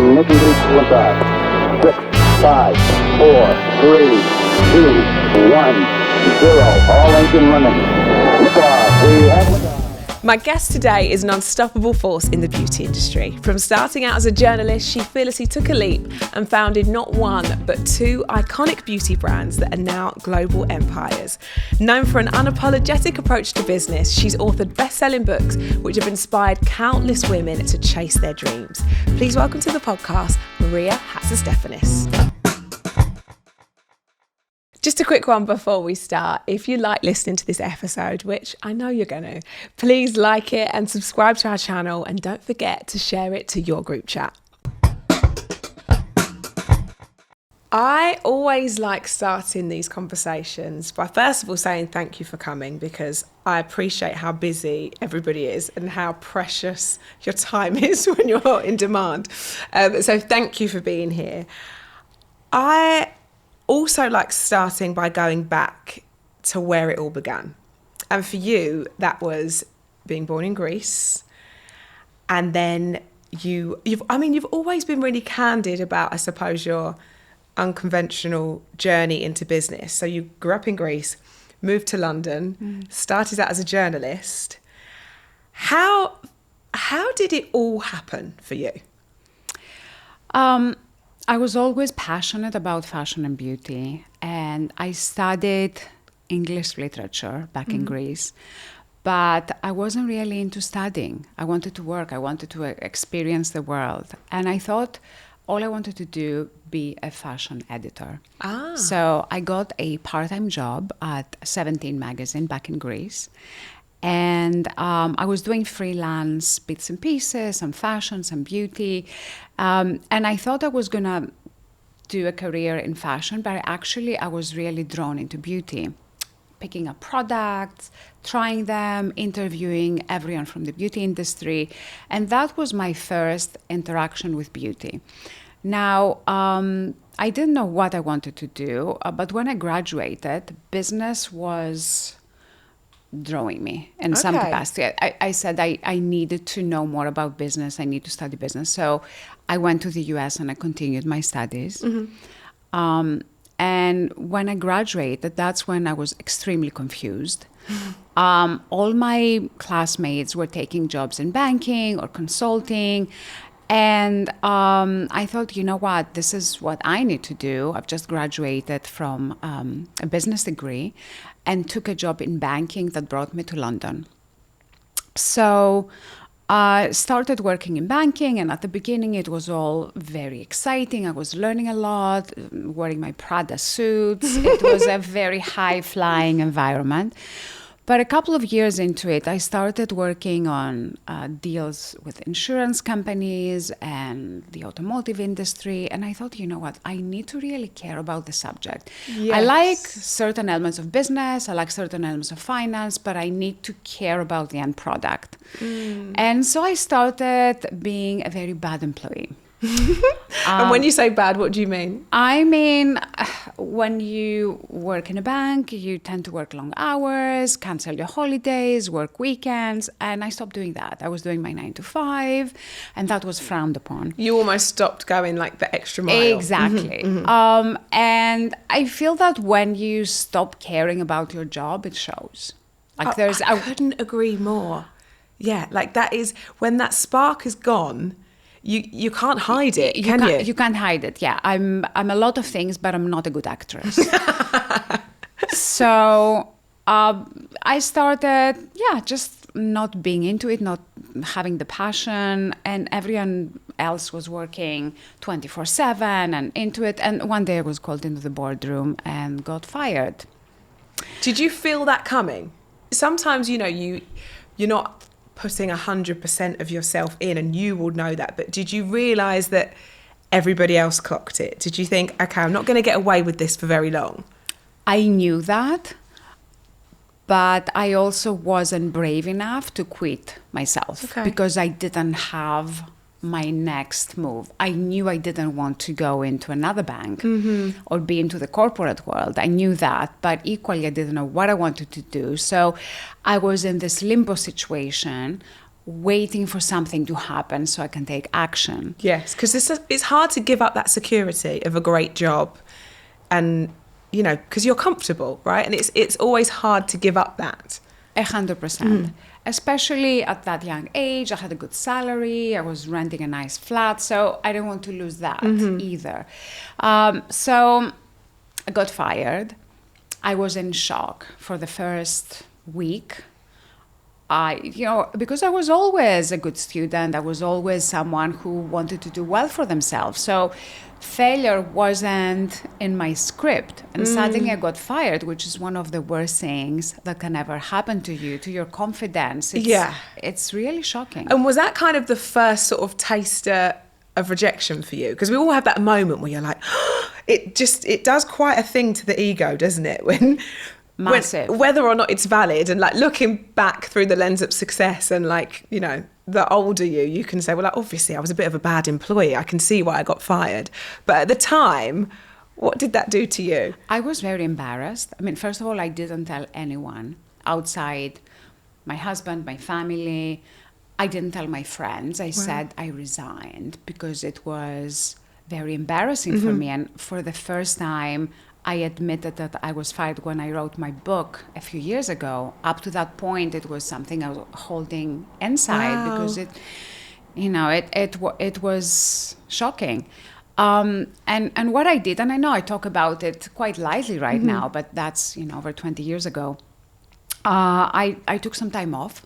Ignition liftoff. 6, 5, 4, 3, 2, 1, 0. All engine running. Liftoff. We have liftoff. My guest today is an unstoppable force in the beauty industry. From starting out as a journalist, she fearlessly took a leap and founded not one, but two iconic beauty brands that are now global empires. Known for an unapologetic approach to business, she's authored best-selling books which have inspired countless women to chase their dreams. Please welcome to the podcast, Maria Hatzistefanis. Just a quick one before we start. If you like listening to this episode, which I know you're going to, please like it and subscribe to our channel, and don't forget to share it to your group chat. I always like starting these conversations by first of all saying thank you for coming, because I appreciate how busy everybody is and how precious your time is when you're in demand. So thank you for being here. I also like starting by going back to where it all began. And for you, that was being born in Greece. And then you've always been really candid about, I suppose, your unconventional journey into business. So you grew up in Greece, moved to London, started out as a journalist. How did it all happen for you? I was always passionate about fashion and beauty, and I studied English literature back in Greece, but I wasn't really into studying. I wanted to work. I wanted to experience the world. And I thought all I wanted to do be a fashion editor. So I got a part-time job at 17 magazine back in Greece. And I was doing freelance bits and pieces, some fashion, some beauty. And I thought I was going to do a career in fashion, but I was really drawn into beauty. Picking up products, trying them, interviewing everyone from the beauty industry. And that was my first interaction with beauty. Now, I didn't know what I wanted to do, but when I graduated, business was drawing me in some capacity. I said I needed to know more about business. I need to study business. So I went to the US and I continued my studies. And when I graduated, that's when I was extremely confused. All my classmates were taking jobs in banking or consulting. And I thought, you know what, this is what I need to do. I've just graduated from a business degree and took a job in banking that brought me to London. So I started working in banking, and at the beginning it was all very exciting. I was learning a lot, wearing my Prada suits. It was a very high-flying environment. But a couple of years into it, I started working on deals with insurance companies and the automotive industry. And I thought, you know what, I need to really care about the subject. Yes. I like certain elements of business, I like certain elements of finance, but I need to care about the end product. And so I started being a very bad employee. And when you say bad, what do you mean? I mean, when you work in a bank, you tend to work long hours, cancel your holidays, work weekends, and I stopped doing that. I was doing my 9 to 5, and that was frowned upon. You almost stopped going like the extra mile. Exactly. And I feel that when you stop caring about your job, it shows. Like I couldn't agree more. Yeah, like that is, when that spark is gone, you can't hide it, can you? You can't hide it, yeah. I'm a lot of things, but I'm not a good actress. So I started, just not being into it, not having the passion, and everyone else was working 24/7 and into it. And one day I was called into the boardroom and got fired. Did you feel that coming? Sometimes, you're not putting 100% of yourself in, and you will know that. But did you realize that everybody else clocked it? Did you think, okay, I'm not going to get away with this for very long? I knew that, but I also wasn't brave enough to quit myself because I didn't have my next move. I knew I didn't want to go into another bank or be into the corporate world. I knew that, but equally I didn't know what I wanted to do. So I was in this limbo situation waiting for something to happen so I can take action. Yes, because it's hard to give up that security of a great job, and because you're comfortable, right? And it's always hard to give up that. 100%. Especially at that young age, I had a good salary, I was renting a nice flat, so I didn't want to lose that either. So I got fired. I was in shock for the first week. Because I was always a good student, I was always someone who wanted to do well for themselves. So failure wasn't in my script. And suddenly I got fired, which is one of the worst things that can ever happen to you, to your confidence. It's really shocking. And was that kind of the first sort of taster of rejection for you? Because we all have that moment where you're like, it does quite a thing to the ego, doesn't it? Massive. Whether or not it's valid, and like looking back through the lens of success, and like, the older you can say, well, like, obviously I was a bit of a bad employee. I can see why I got fired. But at the time, what did that do to you? I was very embarrassed. I mean, first of all, I didn't tell anyone outside my husband, my family. I didn't tell my friends. I said I resigned because it was very embarrassing for me. And for the first time, I admitted that I was fired when I wrote my book a few years ago. Up to that point, it was something I was holding inside because it was shocking. And what I did, and I know I talk about it quite lightly right now, but that's over 20 years ago. I took some time off.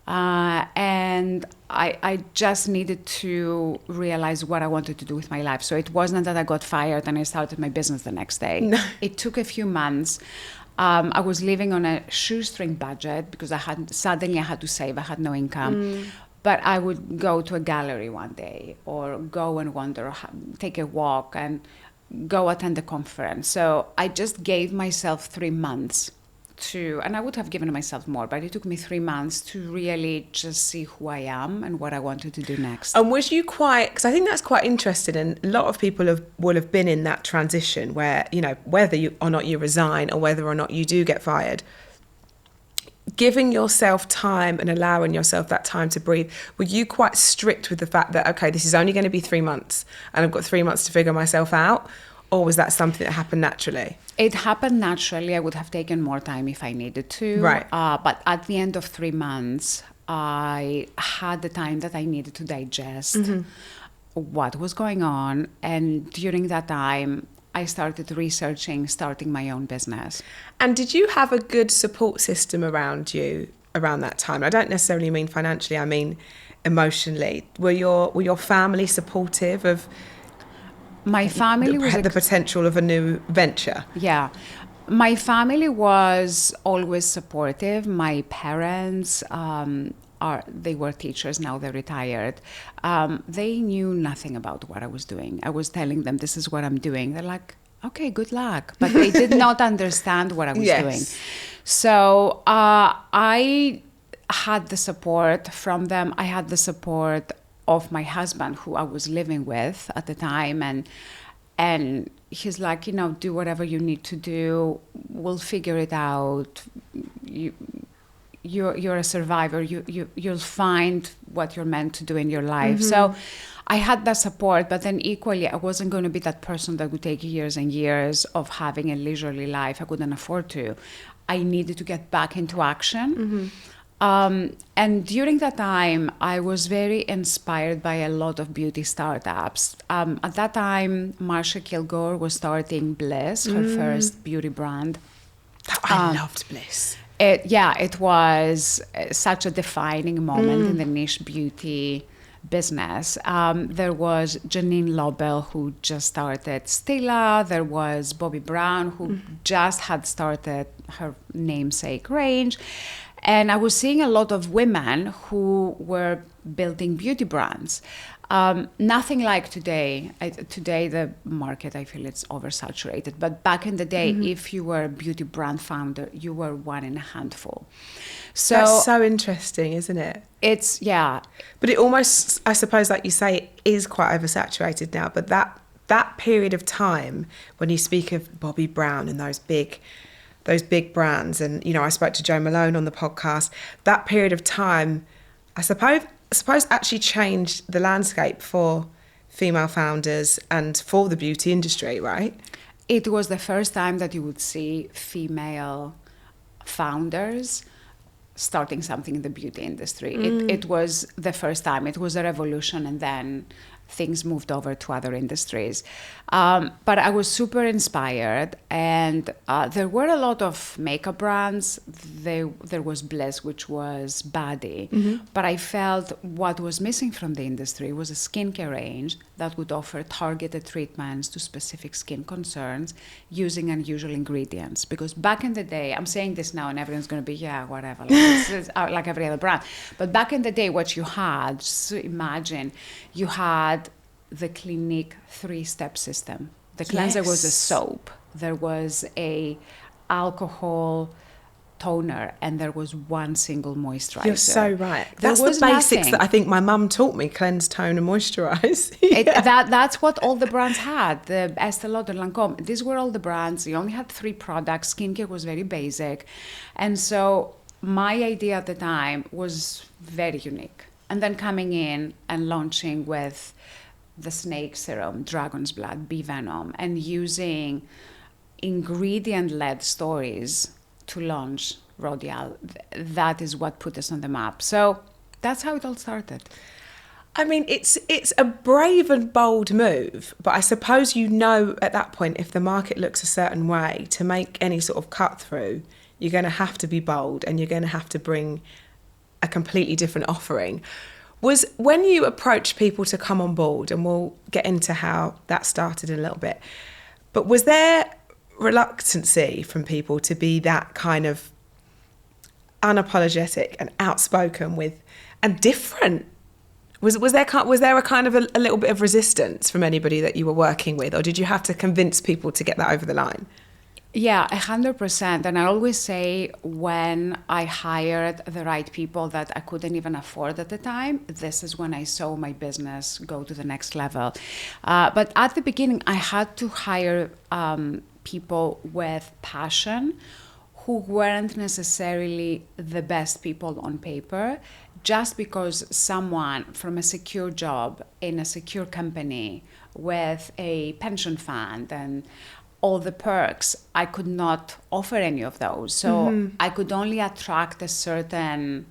And I just needed to realize what I wanted to do with my life. So it wasn't that I got fired and I started my business the next day. No. It took a few months. I was living on a shoestring budget because suddenly I had to save. I had no income. But I would go to a gallery one day or go and wander, take a walk and go attend a conference. So I just gave myself 3 months and I would have given myself more, but it took me 3 months to really just see who I am and what I wanted to do next. And was you because I think that's quite interesting, and a lot of people will have been in that transition where, whether or not you resign or whether or not you do get fired, giving yourself time and allowing yourself that time to breathe. Were you quite strict with the fact that, okay, this is only going to be 3 months and I've got 3 months to figure myself out? Or was that something that happened naturally? It happened naturally. I would have taken more time if I needed to. Right. But at the end of 3 months, I had the time that I needed to digest what was going on. And during that time, I started researching starting my own business. And did you have a good support system around you around that time? I don't necessarily mean financially, I mean emotionally. Were your family supportive of my family was the potential of a new venture? Yeah. My family was always supportive. My parents they were teachers, now they're retired. They knew nothing about what I was doing. I was telling them, this is what I'm doing. They're like, okay, good luck. But they did not understand what I was doing. So I had the support from them. I had the support of my husband, who I was living with at the time, and he's like, do whatever you need to do. We'll figure it out. You're a survivor. You'll find what you're meant to do in your life. So I had that support, but then equally, I wasn't going to be that person that would take years and years of having a leisurely life. I couldn't afford to. I needed to get back into action. And during that time, I was very inspired by a lot of beauty startups. At that time, Marcia Kilgore was starting Bliss, her first beauty brand. I loved Bliss. It was such a defining moment in the niche beauty business. There was Janine Lobel, who just started Stila. There was Bobbi Brown, who just had started her namesake range. And I was seeing a lot of women who were building beauty brands. Nothing like today. Today, the market, I feel it's oversaturated. But back in the day, if you were a beauty brand founder, you were one in a handful. So that's so interesting, isn't it? It's, yeah. But it almost, I suppose, like you say, is quite oversaturated now. But that period of time, when you speak of Bobbi Brown and those big brands, and I spoke to Joe Malone on the podcast, that period of time I suppose actually changed the landscape for female founders and for the beauty industry, right? It was the first time that you would see female founders starting something in the beauty industry. It was the first time. It was a revolution, and then things moved over to other industries. But I was super inspired, and there were a lot of makeup brands. There was Bliss, which was body. But I felt what was missing from the industry was a skincare range that would offer targeted treatments to specific skin concerns using unusual ingredients. Because back in the day, I'm saying this now and everyone's going to be, yeah, whatever, like every other brand. But back in the day, what you had, so imagine, you had the Clinique 3-step system. The cleanser was a soap. There was a alcohol toner, and there was one single moisturizer. You're so right. That's the basics nothing. that I think my mum taught me: cleanse, tone, and moisturize. That's what all the brands had. The Estee Lauder, Lancome. These were all the brands. You only had 3 products. Skincare was very basic, and so my idea at the time was very unique. And then coming in and launching with the snake serum, dragon's blood, bee venom, and using ingredient-led stories to launch Rodial, that is what put us on the map. So that's how it all started. I mean, it's a brave and bold move, but I suppose you know at that point, if the market looks a certain way, to make any sort of cut through, you're going to have to be bold, and you're going to have to bring a completely different offering. Was when you approached people to come on board, and we'll get into how that started in a little bit, but was there reluctancy from people to be that kind of unapologetic and outspoken with and different? Was there a kind of a little bit of resistance from anybody that you were working with, or did you have to convince people to get that over the line? Yeah, 100%. And I always say, when I hired the right people that I couldn't even afford at the time, this is when I saw my business go to the next level. But at the beginning, I had to hire people with passion who weren't necessarily the best people on paper. Just because someone from a secure job in a secure company with a pension fund and all the perks, I could not offer any of those. So I could only attract a certain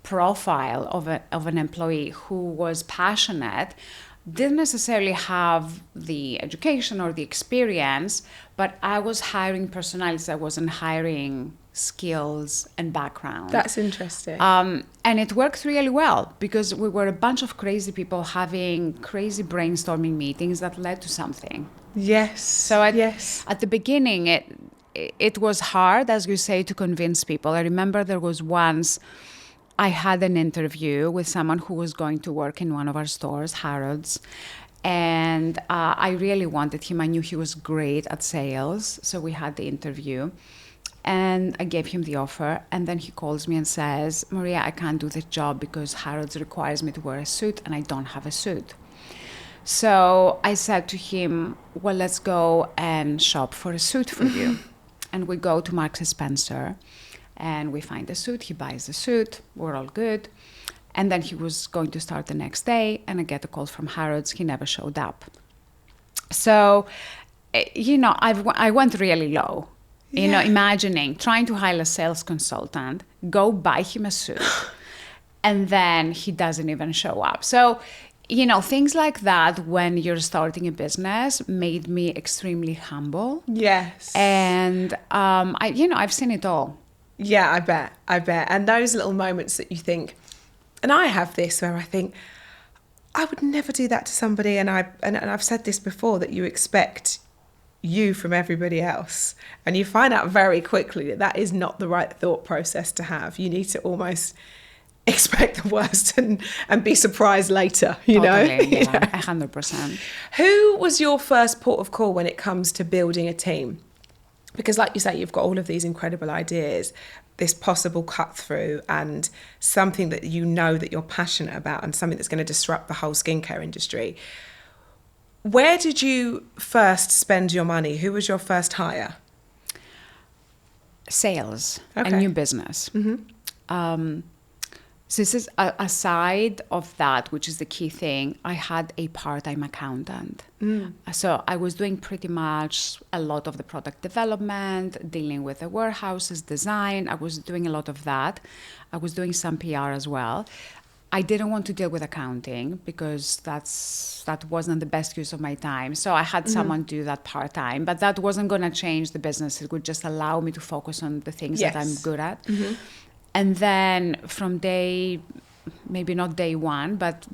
profile of an employee who was passionate, didn't necessarily have the education or the experience, but I was hiring personalities. I wasn't hiring skills and background. That's interesting. And it worked really well because we were a bunch of crazy people having crazy brainstorming meetings that led to something. Yes. So at the beginning, it was hard, as you say, to convince people. I remember there was once I had an interview with someone who was going to work in one of our stores, Harrods, and I really wanted him. I knew he was great at sales, so we had the interview. And I gave him the offer, and then he calls me and says, Maria, I can't do this job because Harrods requires me to wear a suit, and I don't have a suit. So I said to him, well, let's go and shop for a suit for you. And we go to Marks & Spencer, and we find a suit. He buys the suit. We're all good. And then he was going to start the next day, and I get a call from Harrods. He never showed up. So, I went really low. Imagining trying to hire a sales consultant, go buy him a suit, and then he doesn't even show up. So, things like that when you're starting a business made me extremely humble. Yes. And, I've seen it all. Yeah, I bet. And those little moments that you think, and I have this where I think, I would never do that to somebody. And I've said this before, that you expect you from everybody else, and you find out very quickly that that is not the right thought process to have. You need to almost expect the worst and be surprised later, you know? Yeah, 100%. Who was your first port of call when it comes to building a team? Because like you say, you've got all of these incredible ideas, this possible cut through, and something that you know that you're passionate about, and something that's going to disrupt the whole skincare industry. Where did you first spend your money? Who was your first hire? Sales, Okay. a new business. So this is aside of that, which is the key thing, I had a part-time accountant. So I was doing pretty much a lot of the product development, dealing with the warehouses, design. I was doing a lot of that. I was doing some PR as well. I didn't want to deal with accounting because that wasn't the best use of my time. So I had someone do that part-time, but that wasn't going to change the business. It would just allow me to focus on the things that I'm good at. And then from maybe not day one, but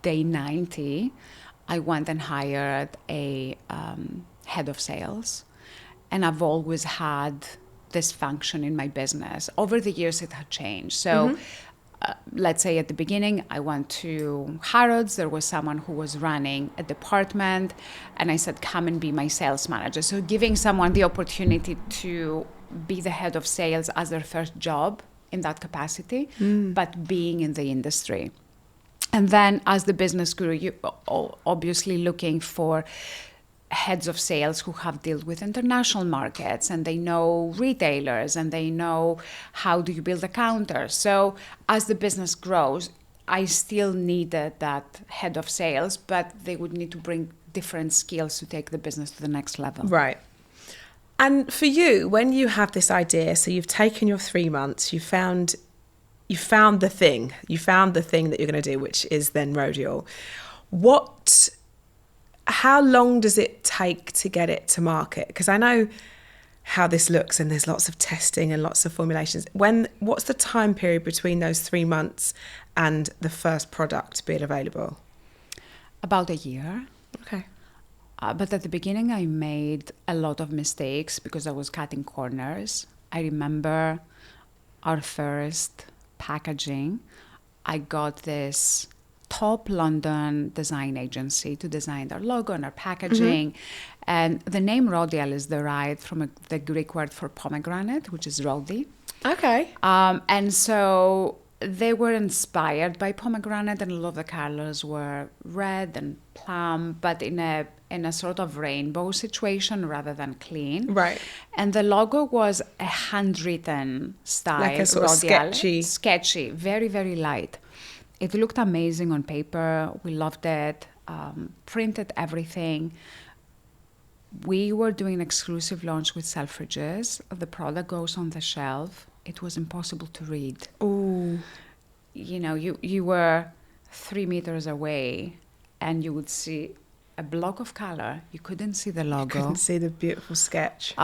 day 90, I went and hired a head of sales. And I've always had this function in my business. Over the years, it had changed. So let's say at the beginning, I went to Harrods. There was someone who was running a department. And I said, come and be my sales manager. So giving someone the opportunity to be the head of sales as their first job in that capacity, but being in the industry. And then as the business grew, you obviously looking for heads of sales who have dealt with international markets and they know retailers and they know how do you build a counter. So as the business grows, I still needed that head of sales, but they would need to bring different skills to take the business to the next level. Right. And for you, when you have this idea, so you've taken your 3 months, you found the thing that you're going to do, which is then Rodial. How long does it take to get it to market? Because I know how this looks and there's lots of testing and lots of formulations. What's the time period between those 3 months and the first product being available? About a year. Okay. But at the beginning, I made a lot of mistakes because I was cutting corners. I remember our first packaging. I got this top London design agency to design our logo and our packaging. And the name Rodial is derived from the Greek word for pomegranate, which is Rodi. Okay. And so they were inspired by pomegranate, and a lot of the colors were red and plum, but in a sort of rainbow situation rather than clean. Right. And the logo was a handwritten style. Like a sort of sketchy, very, very light. It looked amazing on paper. We loved it. Printed everything. We were doing an exclusive launch with Selfridges. The product goes on the shelf. It was impossible to read. Ooh. You know, you were 3 meters away and you would see a block of color. You couldn't see the logo. You couldn't see the beautiful sketch.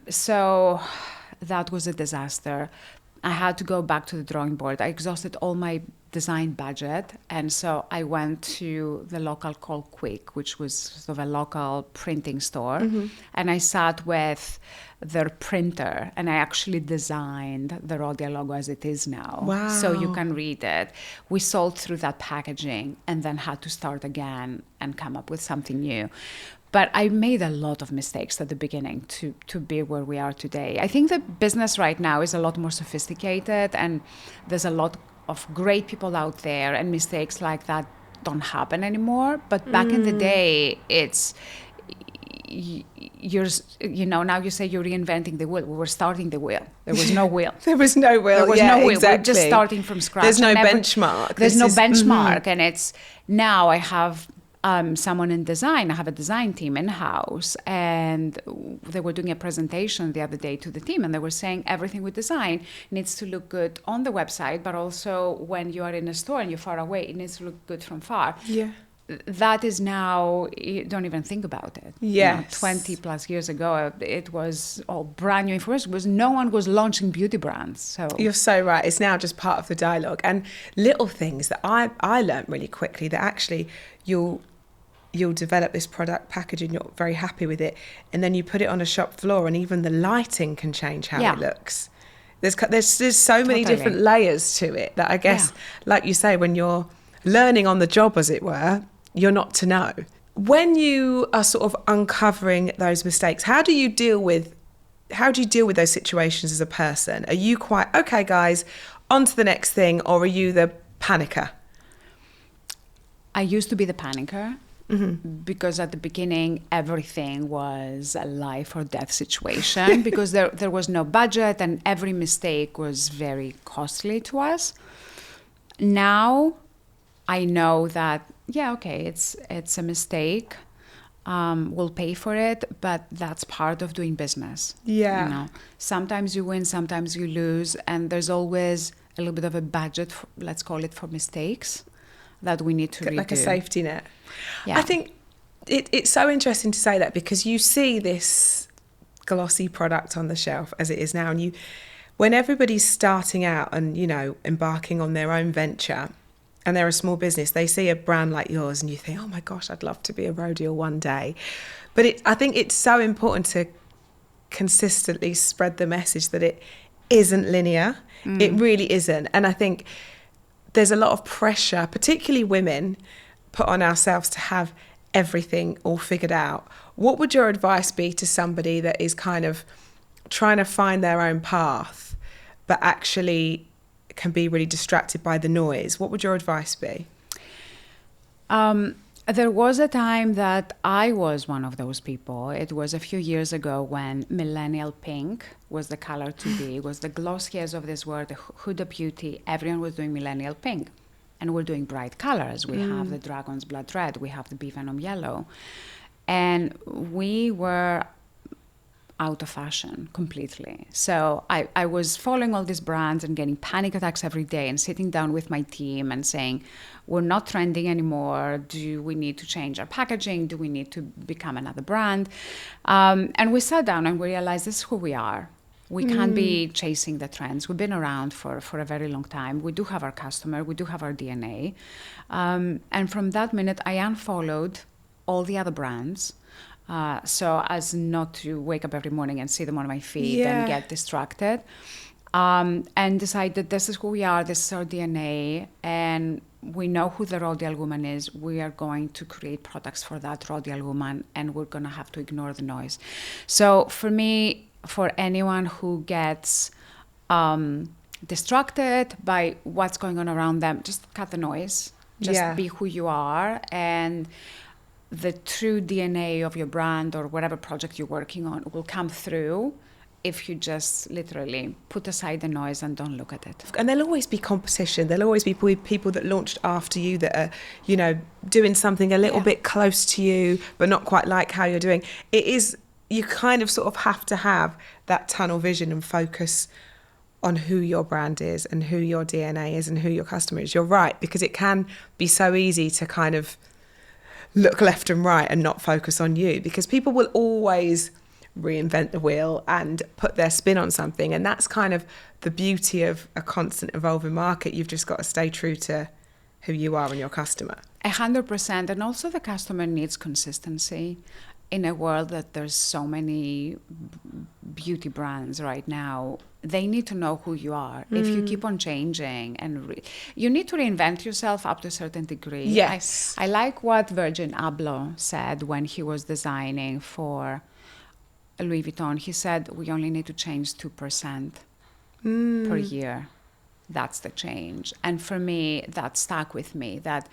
So that was a disaster. I had to go back to the drawing board. I exhausted all my design budget. And so I went to the local called Quick, which was sort of a local printing store. And I sat with their printer and I actually designed the Rodial logo as it is now. Wow. So you can read it. We sold through that packaging and then had to start again and come up with something new. But I made a lot of mistakes at the beginning to be where we are today. I think the business right now is a lot more sophisticated and there's a lot of great people out there and mistakes like that don't happen anymore. But back in the day, now you say you're reinventing the wheel. We were starting the wheel. There was no wheel. There was no wheel. There was yeah, no wheel. Exactly. We're just starting from scratch. There's no benchmark. There's no benchmark. And it's now I have someone in design. I have a design team in-house. And they were doing a presentation the other day to the team. And they were saying everything with design needs to look good on the website, but also when you are in a store and you're far away, it needs to look good from far. Yeah. That is now, you don't even think about it. Yes. 20 plus years ago, it was all brand new information. No one was launching beauty brands. So You're so right. It's now just part of the dialogue. And little things that I learned really quickly that actually you'll develop this product packaging, you're very happy with it, and then you put it on a shop floor and even the lighting can change how it looks. There's so many different layers to it that I guess, like you say, when you're learning on the job, as it were, you're not to know. When you are sort of uncovering those mistakes, how do you deal with those situations as a person? Are you quite, okay, guys, on to the next thing, or are you the panicker? I used to be the panicker. Because at the beginning, everything was a life or death situation because there was no budget and every mistake was very costly to us. Now I know that, yeah, okay, it's a mistake. We'll pay for it, but that's part of doing business. Yeah. You know, sometimes you win, sometimes you lose, and there's always a little bit of a budget, let's call it, for mistakes that we need to redo. Like a safety net. Yeah. I think it's so interesting to say that, because you see this glossy product on the shelf as it is now, and when everybody's starting out and, you know, embarking on their own venture, and they're a small business, they see a brand like yours and you think, oh my gosh, I'd love to be a Rodial one day. But I think it's so important to consistently spread the message that it isn't linear. It really isn't. And I think there's a lot of pressure, particularly women, put on ourselves to have everything all figured out. What would your advice be to somebody that is kind of trying to find their own path, but actually can be really distracted by the noise? What would your advice be? There was a time that I was one of those people. It was a few years ago when millennial pink was the color to be. It was the glossiest of this world, the Huda Beauty. Everyone was doing millennial pink. And we're doing bright colors. We have the dragon's blood red. We have the bee venom yellow. And we were out of fashion completely. So I was following all these brands and getting panic attacks every day and sitting down with my team and saying, we're not trending anymore. Do we need to change our packaging? Do we need to become another brand? And we sat down and we realized this is who we are. We can't be chasing the trends. We've been around for a very long time. We do have our customer. We do have our DNA. And from that minute, I unfollowed all the other brands. So as not to wake up every morning and see them on my feed and get distracted, and decide that this is who we are, this is our DNA, and we know who the Rodial woman is. We are going to create products for that Rodial woman, and we're going to have to ignore the noise. So for me, for anyone who gets distracted by what's going on around them, just cut the noise. Just be who you are, and the true DNA of your brand or whatever project you're working on will come through if you just literally put aside the noise and don't look at it. And there'll always be competition. There'll always be people that launched after you that are, you know, doing something a little bit close to you, but not quite like how you're doing. It is, you kind of sort of have to have that tunnel vision and focus on who your brand is and who your DNA is and who your customer is. You're right, because it can be so easy to kind of look left and right and not focus on you, because people will always reinvent the wheel and put their spin on something. And that's kind of the beauty of a constant evolving market. You've just got to stay true to who you are and your customer. 100%. And also the customer needs consistency. In a world that there's so many beauty brands right now, they need to know who you are. If you keep on changing and you need to reinvent yourself up to a certain degree. Yes. I like what Virgil Abloh said when he was designing for Louis Vuitton. He said, we only need to change 2% per year. That's the change. And for me, that stuck with me, that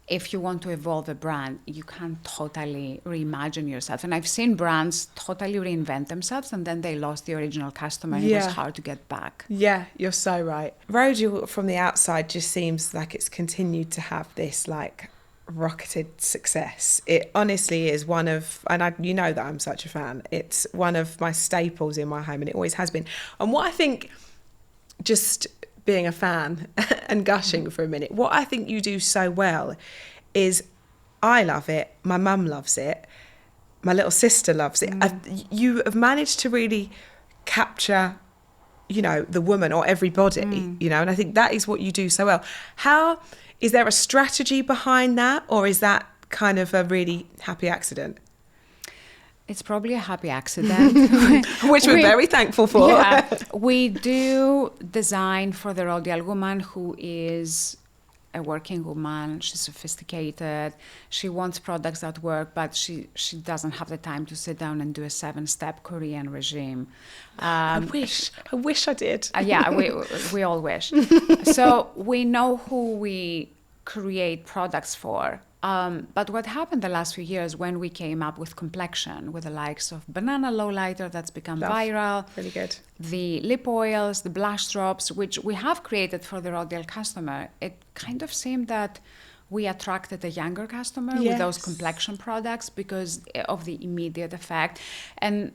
if you want to evolve a brand, you can't totally reimagine yourself. And I've seen brands totally reinvent themselves and then they lost the original customer and it was hard to get back. Yeah, you're so right. Rodial from the outside just seems like it's continued to have this like rocketed success. It honestly is one of, and you know that I'm such a fan, it's one of my staples in my home and it always has been. And what I think, just being a fan and gushing for a minute, what I think you do so well is, I love it, my mum loves it, my little sister loves it. You have managed to really capture, you know, the woman or everybody, you know, and I think that is what you do so well. How, is there a strategy behind that, or is that kind of a really happy accident? It's probably a happy accident. Which we're very thankful for. Yeah, we do design for the Rodial woman who is a working woman. She's sophisticated. She wants products that work, but she doesn't have the time to sit down and do a 7-step Korean regime. I wish I did. Yeah, we all wish. So we know who we create products for. But what happened the last few years when we came up with complexion, with the likes of banana lowlighter that's become viral, Really good. the lip oils, the blush drops, which we have created for the Rodial customer, it kind of seemed that we attracted a younger customer with those Yes. complexion products because of the immediate effect. And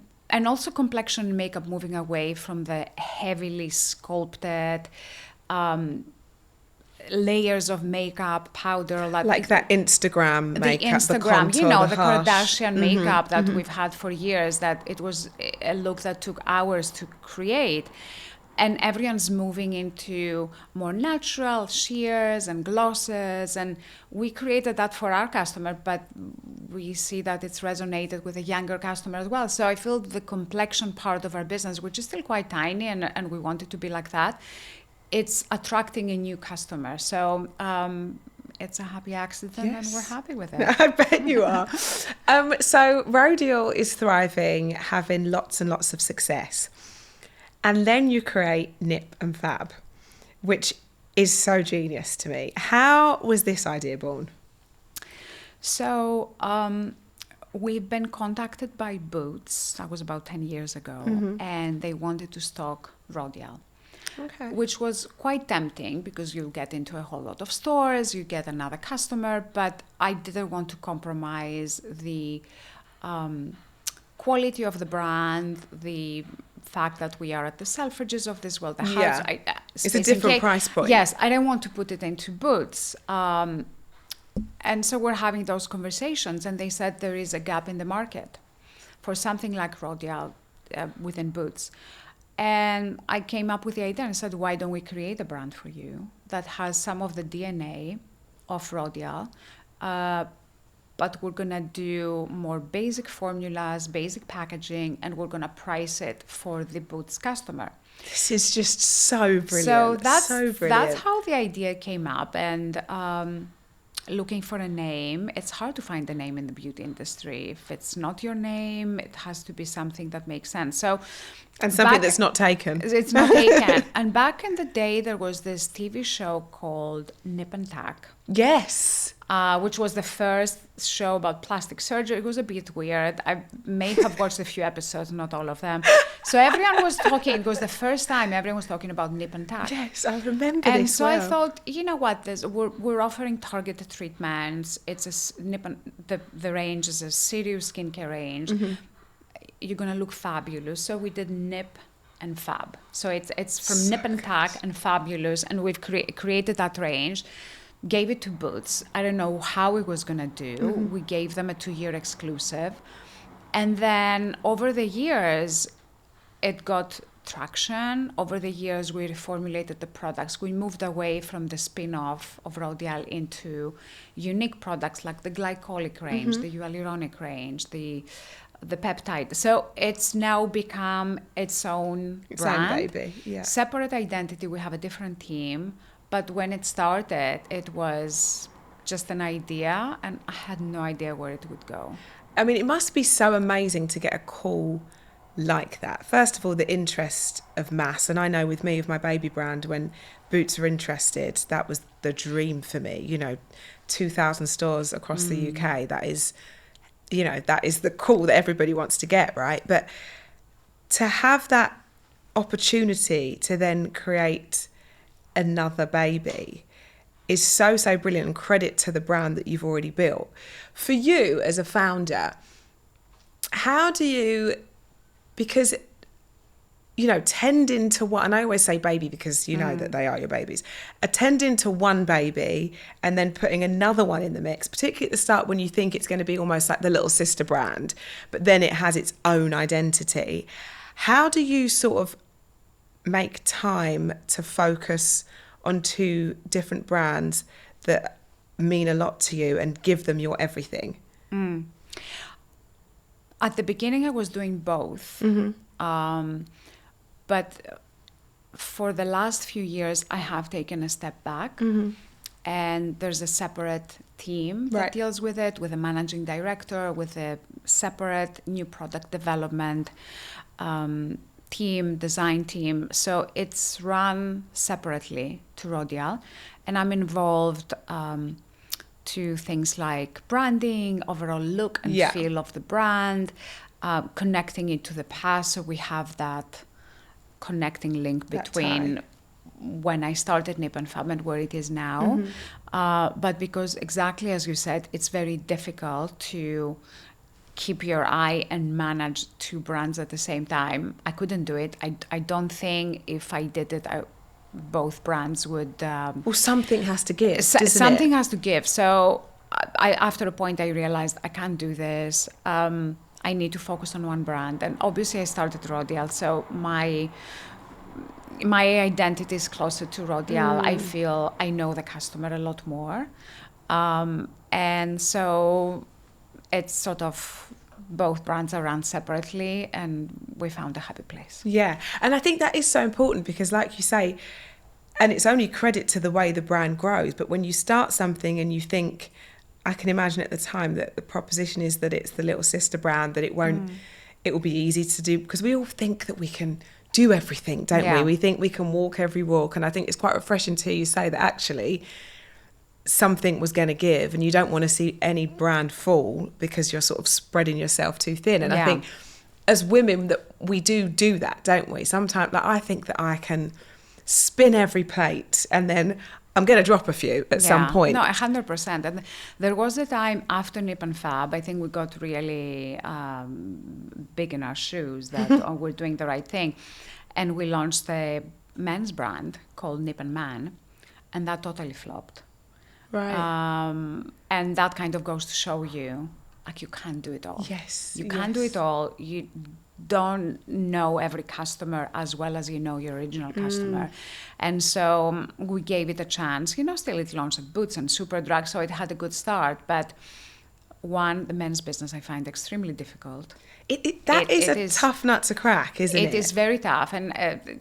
also complexion and makeup moving away from the heavily sculpted layers of makeup, powder. Like that Instagram makeup, the Instagram, you know, the harsh. Kardashian makeup that we've had for years, that it was a look that took hours to create. And everyone's moving into more natural sheers and glosses. And we created that for our customer, but we see that it's resonated with a younger customer as well. So I feel the complexion part of our business, which is still quite tiny, and we want it to be like that, it's attracting a new customer. So it's a happy accident, and we're happy with it. I bet you are. So Rodial is thriving, having lots and lots of success. And then you create Nip and Fab, which is so genius to me. How was this idea born? So we've been contacted by Boots, that was about 10 years ago, and they wanted to stock Rodial. Okay. Which was quite tempting because you get into a whole lot of stores, you get another customer, but I didn't want to compromise the quality of the brand, the fact that we are at the Selfridges of this world. It's a different price point. Yes, I don't want to put it into Boots. And so we're having those conversations, and they said there is a gap in the market for something like Rodial within Boots. And I came up with the idea and said, why don't we create a brand for you that has some of the DNA of Rodial, but we're going to do more basic formulas, basic packaging, and we're going to price it for the Boots customer. This is just so brilliant. So that's brilliant. how the idea came up. And looking for a name, it's hard to find a name in the beauty industry. If it's not your name, it has to be something that makes sense. So, and something that's not taken. It's not taken. And back in the day, there was this TV show called Nip and Tack. Yes. Which was the first show about plastic surgery. It was a bit weird. I may have watched a few episodes, not all of them. So everyone was talking. It was the first time everyone was talking about Nip and Tack. Yes, I remember and this. So well. I thought, you know what? We're offering targeted treatments. It's Nip and the range is a serious skincare range. You're gonna look fabulous. So we did Nip and Fab. So it's from Nip and Tack and Fabulous, and we've created that range. Gave it to Boots. I don't know how it was going to do. We gave them a 2-year exclusive. And then over the years, it got traction. Over the years, we reformulated the products. We moved away from the spin-off of Rodial into unique products like the glycolic range, the hyaluronic range, the peptide. So it's now become its own brand. Baby. Yeah. Separate identity. We have a different team. But when it started, it was just an idea, and I had no idea where it would go. I mean, it must be so amazing to get a call like that. First of all, the interest of mass. And I know with me, with my baby brand, when Boots are interested, that was the dream for me. 2,000 stores across the UK. That is, that is the call that everybody wants to get, right? But to have that opportunity to then create another baby is so brilliant, and credit to the brand that you've already built. For you as a founder, how do you, because tending to one, and I always say baby because you know that they are your babies, attending to one baby and then putting another one in the mix, particularly at the start when you think it's going to be almost like the little sister brand, but then it has its own identity. How do you sort of make time to focus on 2 different brands that mean a lot to you and give them your everything? At the beginning, I was doing both. But for the last few years, I have taken a step back. And there's a separate team that deals with it, with a managing director, with a separate new product development team, design team. So it's run separately to Rodial, and I'm involved to things like branding, overall look and feel of the brand, connecting it to the past. So we have that connecting link between when I started Nip and Fab and where it is now. But because exactly as you said, it's very difficult to keep your eye and manage two brands at the same time. I couldn't do it. I don't think if I did it, both brands would... well, something has to give, something has to give. So after a point, I realized I can't do this. I need to focus on one brand. And obviously, I started Rodial. So my identity is closer to Rodial. I feel I know the customer a lot more. And so it's sort of both brands are run separately, and we found a happy place. Yeah. And I think that is so important because, like you say, and it's only credit to the way the brand grows, but when you start something and you think, I can imagine at the time that the proposition is that it's the little sister brand, that it will be easy to do, because we all think that we can do everything, don't we? We think we can walk every walk. And I think it's quite refreshing to hear you say that actually something was going to give, and you don't want to see any brand fall because you're sort of spreading yourself too thin. And I think as women that we do that, don't we? Sometimes, like, I think that I can spin every plate and then I'm going to drop a few at some point. No, 100%. And there was a time after Nip and Fab, I think we got really big in our shoes that we're doing the right thing. And we launched a men's brand called Nip and Man, and that totally flopped. Right. And that kind of goes to show you, like, you can't do it all. Yes. You can't do it all. You don't know every customer as well as you know your original customer. And so we gave it a chance. Still it launched at Boots and Superdrug, so it had a good start. But the men's business I find extremely difficult. That is a tough nut to crack, isn't it? It is very tough. And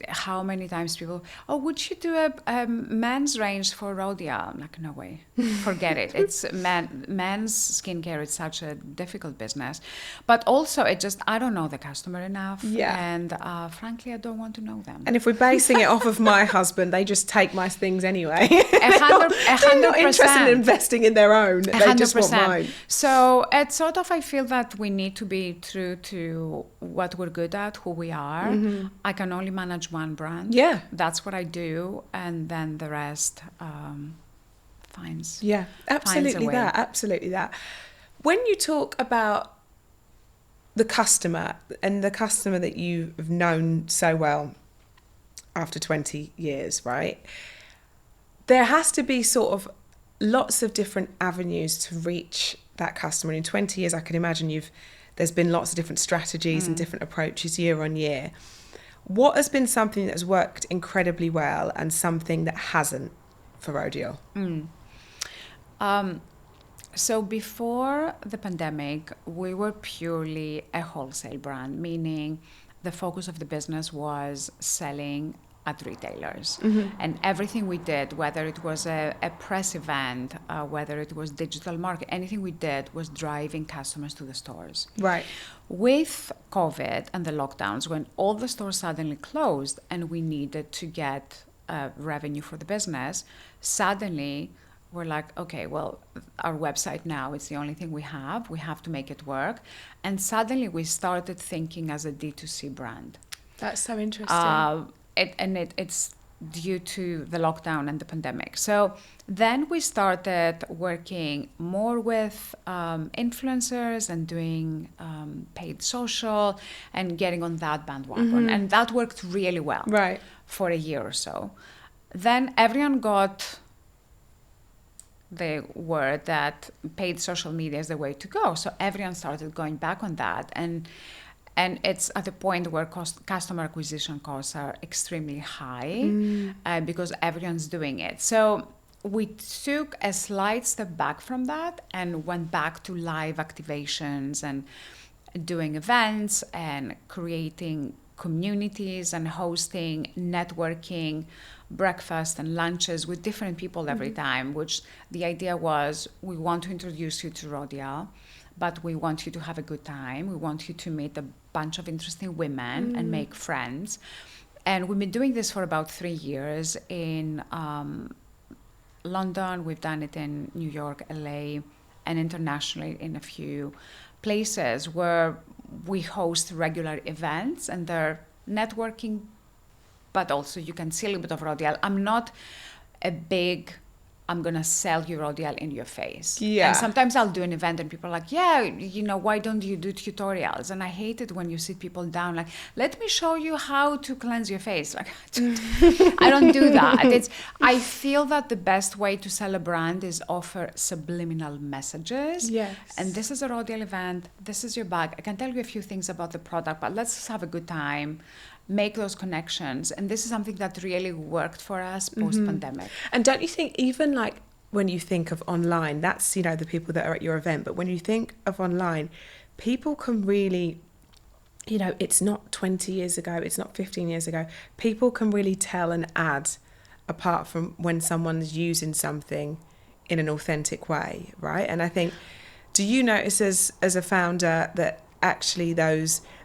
how many times people, would you do a men's range for Rodial? I'm like, no way. Forget it. It's men's skincare is such a difficult business. But also, I don't know the customer enough. Yeah. And frankly, I don't want to know them. And if we're basing it off of my husband, they just take my things anyway. 100%. They're not interested in investing in their own. They 100%. just want mine. So it's sort of, I feel that we need to be true to what we're good at, who we are. I can only manage one brand. Yeah. That's what I do. And then the rest finds absolutely a way. Absolutely that. When you talk about the customer and the customer that you've known so well after 20 years, right? There has to be sort of lots of different avenues to reach that customer. In 20 years, I can imagine there's been lots of different strategies and different approaches year on year. What has been something that's worked incredibly well and something that hasn't for Rodial? So before the pandemic, we were purely a wholesale brand, meaning the focus of the business was selling at retailers. And everything we did, whether it was a press event, whether it was digital marketing, anything we did was driving customers to the stores. Right. With COVID and the lockdowns, when all the stores suddenly closed and we needed to get revenue for the business, suddenly we're like, okay, well, our website now is the only thing we have to make it work. And suddenly we started thinking as a D2C brand. That's so interesting. It's due to the lockdown and the pandemic. So then we started working more with influencers and doing paid social and getting on that bandwagon. And that worked really well for a year or so. Then everyone got the word that paid social media is the way to go. So everyone started going back on that. And it's at the point where customer acquisition costs are extremely high because everyone's doing it. So we took a slight step back from that and went back to live activations and doing events and creating communities and hosting, networking, breakfast and lunches with different people every time, which the idea was, we want to introduce you to Rodial, but we want you to have a good time. We want you to meet a bunch of interesting women and make friends. And we've been doing this for about 3 years in London, we've done it in New York, LA, and internationally in a few places where we host regular events, and they're networking, but also you can see a little bit of Rodial. I'm not a big, I'm going to sell you Rodial in your face. Yeah. And sometimes I'll do an event and people are like, yeah, why don't you do tutorials? And I hate it when you sit people down like, let me show you how to cleanse your face. Like, I don't do that. I feel that the best way to sell a brand is offer subliminal messages. Yes. And this is a Rodial event. This is your bag. I can tell you a few things about the product, but let's just have a good time. Make those connections. And this is something that really worked for us post-pandemic. And don't you think even like when you think of online, that's, the people that are at your event, but when you think of online, people can really, it's not 20 years ago, it's not 15 years ago. People can really tell an ad apart from when someone's using something in an authentic way, right? And I think, do you notice as a founder that actually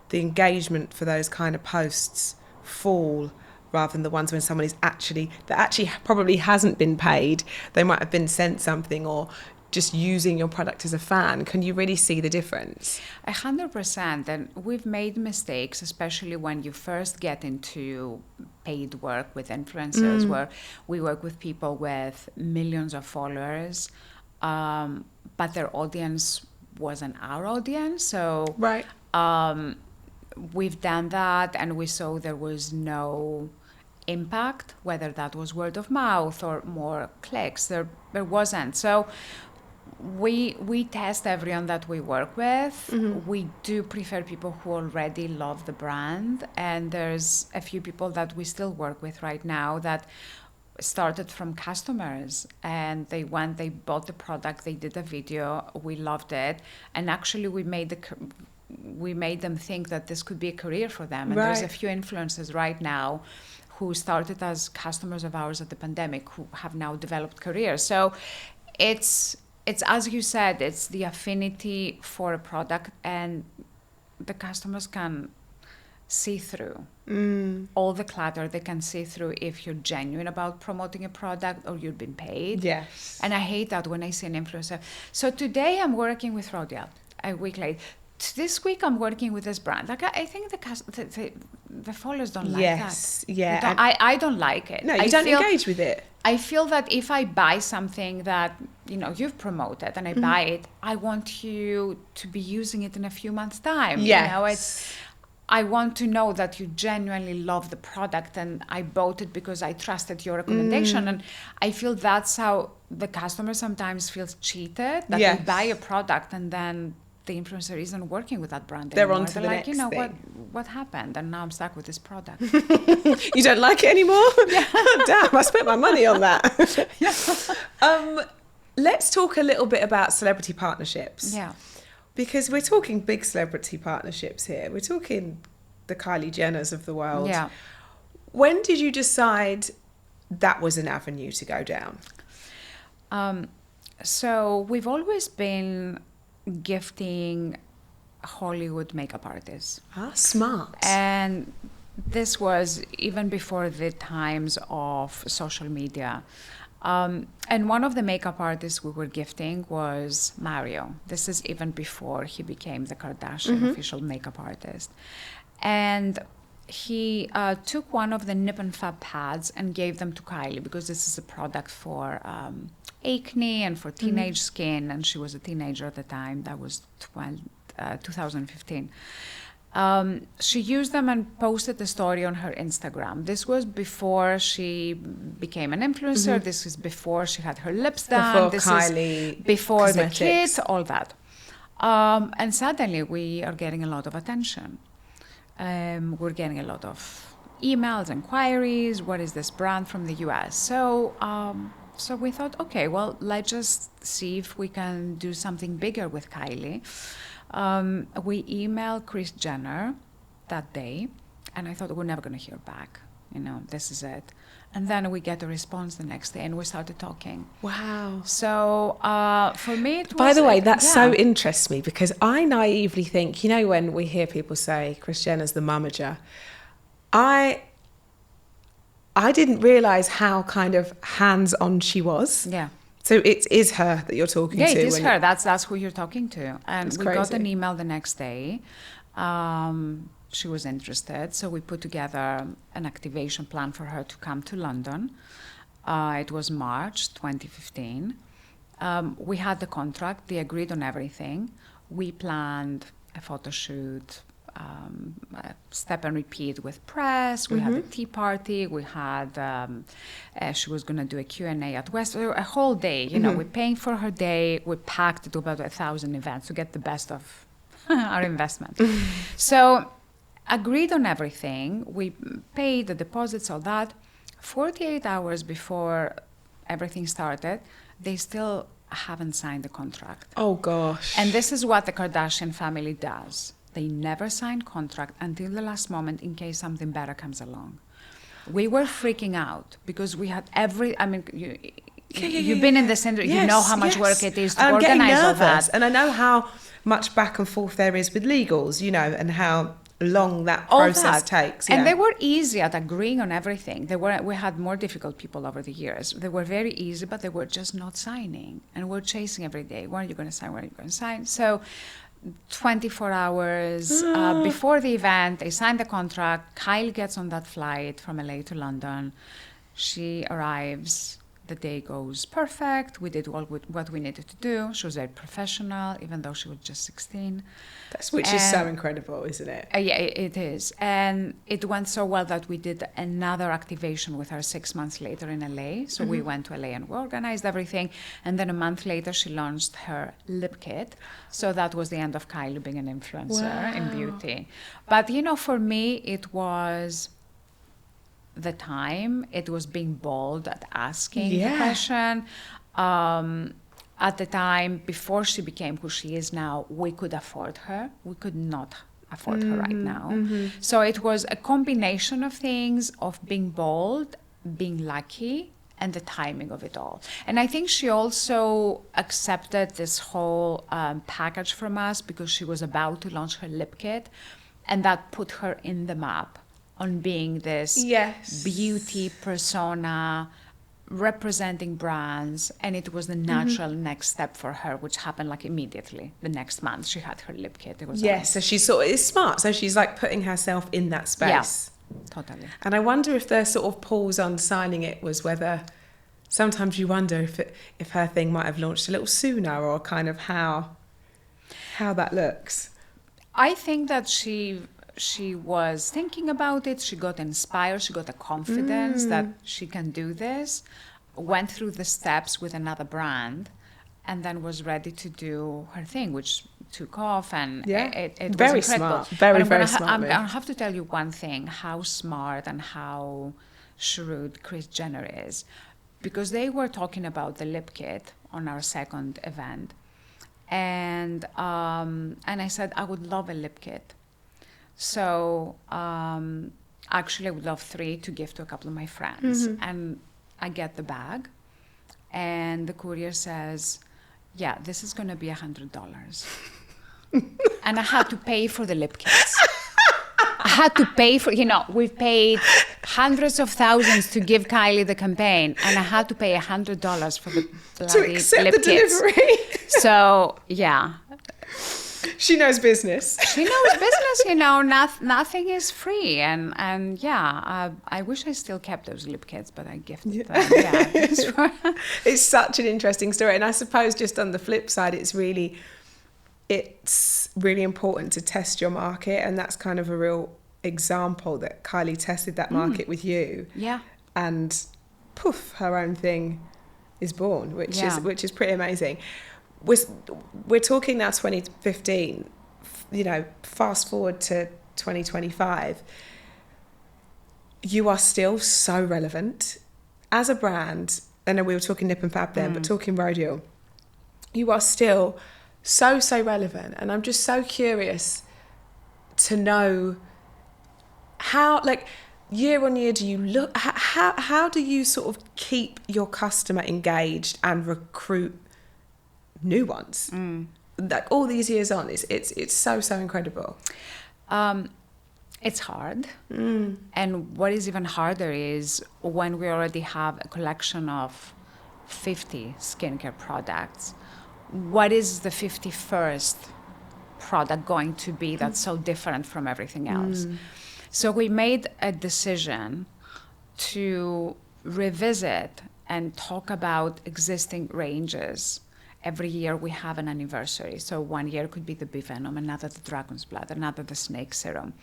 the engagement for those kind of posts fall rather than the ones when someone is actually probably hasn't been paid, they might have been sent something or just using your product as a fan? Can you really see the difference? 100%. And we've made mistakes, especially when you first get into paid work with influencers, where we work with people with millions of followers, but their audience wasn't our audience. So Right. We've done that, and we saw there was no impact, whether that was word of mouth or more clicks. There wasn't. So we test everyone that we work with. We do prefer people who already love the brand, and there's a few people that we still work with right now that started from customers, and they bought the product, they did a video, we loved it, and actually we made them think that this could be a career for them. And there's a few influencers right now who started as customers of ours at the pandemic who have now developed careers. So it's as you said, it's the affinity for a product, and the customers can see through all the clutter. They can see through if you're genuine about promoting a product or you've been paid. Yes. And I hate that when I see an influencer. So today I'm working with Rodial, a week late. This week I'm working with this brand. Like I think the followers don't like that. Yes, yeah. I don't like it. No, you don't engage with it. I feel that if I buy something that you've promoted and I buy it, I want you to be using it in a few months' time. Yes. I want to know that you genuinely love the product and I bought it because I trusted your recommendation. And I feel that's how the customer sometimes feels cheated, that they buy a product and then the influencer isn't working with that brand anymore. They're on to the like, next thing. What happened? And now I'm stuck with this product. You don't like it anymore? Damn, I spent my money on that. Let's talk a little bit about celebrity partnerships. Yeah. Because we're talking big celebrity partnerships here. We're talking the Kylie Jenners of the world. Yeah. When did you decide that was an avenue to go down? So we've always been gifting Hollywood makeup artists. Smart. And this was even before the times of social media. And one of the makeup artists we were gifting was Mario. This is even before he became the Kardashian official makeup artist. And he took one of the Nip Fab pads and gave them to Kylie because this is a product for acne and for teenage skin. And she was a teenager at the time. That was 2015. She used them and posted the story on her Instagram. This was before she became an influencer. This is before she had her lips done. Before Kylie, before cosmetics. The kids, all that. And suddenly we are getting a lot of attention. We're getting a lot of emails, inquiries. What is this brand from the US? So we thought, okay, well, let's just see if we can do something bigger with Kylie. We emailed Kris Jenner that day, and I thought we're never going to hear back. This is it. And then we get a response the next day, and we started talking. Wow. So for me, it was... By the way, that so interests me because I naively think, when we hear people say Kris Jenner's the momager, I didn't realise how kind of hands-on she was. Yeah. So it is her that you're talking to. Yeah, it is her. That's who you're talking to. And we got crazy. an email the next day. She was interested, so we put together an activation plan for her to come to London. It was March 2015. We had the contract. They agreed on everything. We planned a photo shoot, step and repeat with press. We had a tea party. We had, she was going to do a Q&A at West, a whole day. You know, we're paying for her day. We packed it to about 1,000 events to get the best of our investment. So agreed on everything. We paid the deposits, all that. 48 hours before everything started, they still haven't signed the contract. Oh, gosh. And this is what the Kardashian family does. They never sign contract until the last moment in case something better comes along. We were freaking out because we had you've been in this industry, you know how much work it is to organize all that. And I know how much back and forth there is with legals, you know, and how long that process takes. And they were easy at agreeing on everything. We had more difficult people over the years. They were very easy, but they were just not signing. And we're chasing every day. When are you going to sign? When are you going to sign? So 24 hours before the event, they signed the contract. Kylie gets on that flight from LA to London. She arrives. The day goes perfect. We did what we needed to do. She was very professional, even though she was just 16. Which is so incredible, isn't it? Yeah, it is. And it went so well that we did another activation with her 6 months later in LA. So we went to LA and we organized everything. And then a month later, she launched her lip kit. So that was the end of Kylie being an influencer in beauty. But, you know, for me, it was the time. It was being bold at asking the question. At the time, before she became who she is now, we could afford her. We could not afford her right now. So it was a combination of things, of being bold, being lucky, and the timing of it all. And I think she also accepted this whole package from us because she was about to launch her lip kit, and that put her in the map on being this beauty persona, representing brands, and it was the natural next step for her, which happened like immediately. The next month, she had her lip kit. It was so she sort of is smart. So she's like putting herself in that space. Yeah, totally. And I wonder if the sort of pause on signing it was whether sometimes you wonder if her thing might have launched a little sooner, or kind of how that looks. I think that she was thinking about it. She got inspired. She got the confidence that she can do this, went through the steps with another brand, and then was ready to do her thing, which took off. And it very was incredible. Smart. Very smart. I have to tell you one thing, how smart and how shrewd Kris Jenner is. Because they were talking about the lip kit on our second event. And I said, I would love a lip kit. So actually I would love 3 to give to a couple of my friends. And I get the bag and the courier says, yeah, this is going to be $100. And I had to pay for the lip kits. I had to pay for, we've paid hundreds of thousands to give Kylie the campaign, and I had to pay $100 for the bloody to accept lip the kits. delivery. So, yeah. She knows business. She knows business, nothing is free. And I wish I still kept those lip kits, but I gifted them. Yeah. It's such an interesting story. And I suppose just on the flip side, it's really important to test your market. And that's kind of a real example that Kylie tested that market with you. Yeah. And poof, her own thing is born, which is pretty amazing. We're talking now 2015, fast forward to 2025. You are still so relevant as a brand. I know we were talking Nip and Fab then, but talking Rodial, you are still so relevant. And I'm just so curious to know how, like, year on year, do you look, how do you sort of keep your customer engaged and recruit new ones? Like all these years on, it's so incredible. It's hard. And what is even harder is when we already have a collection of 50 skincare products, what is the 51st product going to be that's so different from everything else? So we made a decision to revisit and talk about existing ranges. Every year we have an anniversary. So one year could be the bee venom, another the dragon's blood, another the snake serum.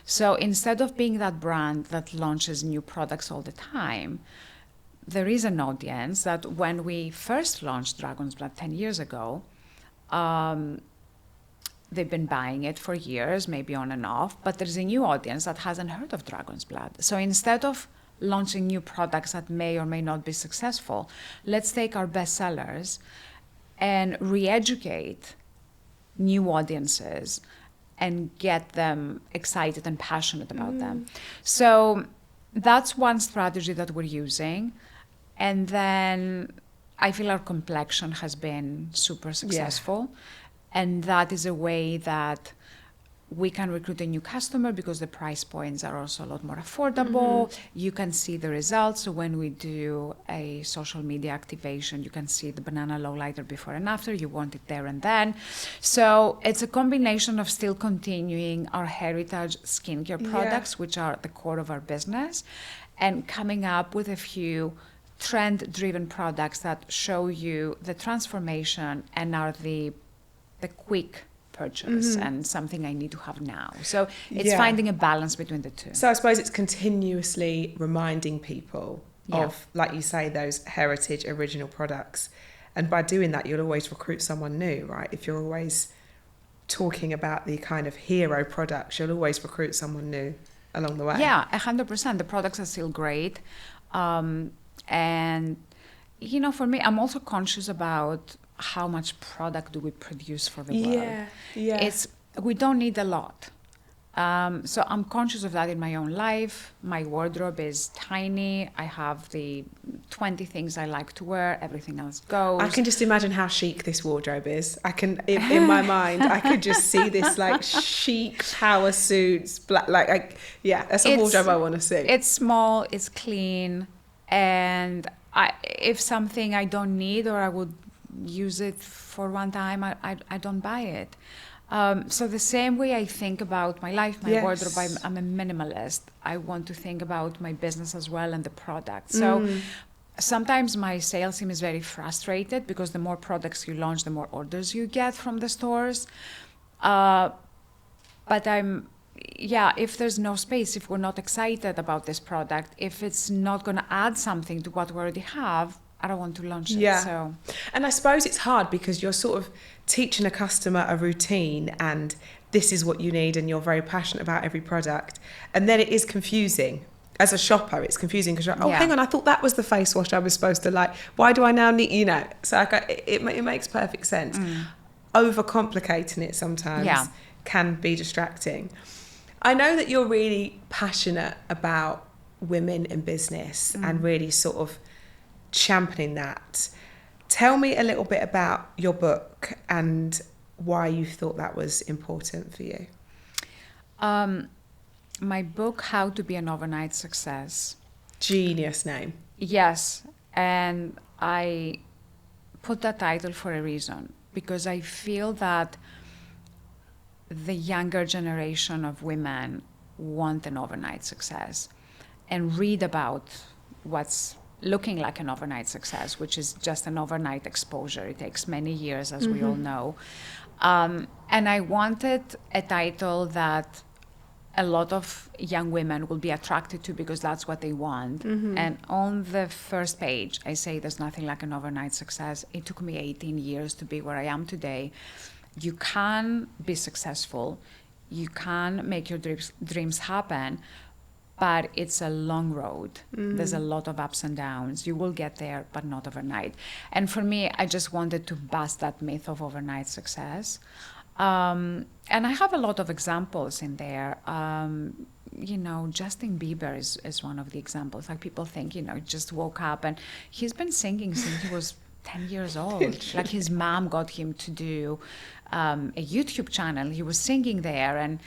So instead of being that brand that launches new products all the time, there is an audience that when we first launched Dragon's Blood 10 years ago, they've been buying it for years, maybe on and off, but there's a new audience that hasn't heard of Dragon's Blood. So instead of launching new products that may or may not be successful, let's take our bestsellers and re-educate new audiences and get them excited and passionate about them. So that's one strategy that we're using. And then I feel our complexion has been super successful. And that is a way that we can recruit a new customer because the price points are also a lot more affordable. You can see the results. So when we do a social media activation, you can see the banana lowlighter before and after. You want it there and then. So it's a combination of still continuing our heritage skincare products, which are the core of our business, and coming up with a few trend-driven products that show you the transformation and are the quick purchase and something I need to have now. So it's finding a balance between the two. So I suppose it's continuously reminding people of, like you say, those heritage original products. And by doing that, you'll always recruit someone new, right? If you're always talking about the kind of hero products, you'll always recruit someone new along the way. Yeah, 100%. The products are still great. And, you know, for me, I'm also conscious about how much product do we produce for the world. We don't need a lot. So I'm conscious of that in my own life. My wardrobe is tiny. I have the 20 things I like to wear. Everything else goes. I can just imagine how chic this wardrobe is. I can, in my mind, I could just see this like chic power suits, black, that's a wardrobe I want to see. It's small, it's clean, and if something I don't need or I would use it for one time, I don't buy it. So the same way I think about my life, my wardrobe, I'm a minimalist. I want to think about my business as well and the product. So sometimes my sales team is very frustrated because the more products you launch, the more orders you get from the stores. But if there's no space, if we're not excited about this product, if it's not going to add something to what we already have, I don't want to launch it. So. And I suppose it's hard because you're sort of teaching a customer a routine and this is what you need and you're very passionate about every product. And then it is confusing. As a shopper, it's confusing because you're like, hang on, I thought that was the face wash I was supposed to like. Why do I now need, So it makes perfect sense. Overcomplicating it sometimes can be distracting. I know that you're really passionate about women in business and really sort of championing that. Tell me a little bit about your book and why you thought that was important for you. My book, How to Be an Overnight Success. Genius name. Yes, and I put that title for a reason because I feel that the younger generation of women want an overnight success and read about what's looking like an overnight success, which is just an overnight exposure. It takes many years, as we all know. And I wanted a title that a lot of young women will be attracted to because that's what they want. And on the first page, I say there's nothing like an overnight success. It took me 18 years to be where I am today. You can be successful. You can make your dreams happen. But it's a long road. There's a lot of ups and downs. You will get there, but not overnight. And for me, I just wanted to bust that myth of overnight success. And I have a lot of examples in there. Justin Bieber is one of the examples. Like people think, he just woke up and he's been singing since he was 10 years old. Like his mom got him to do a YouTube channel. He was singing there and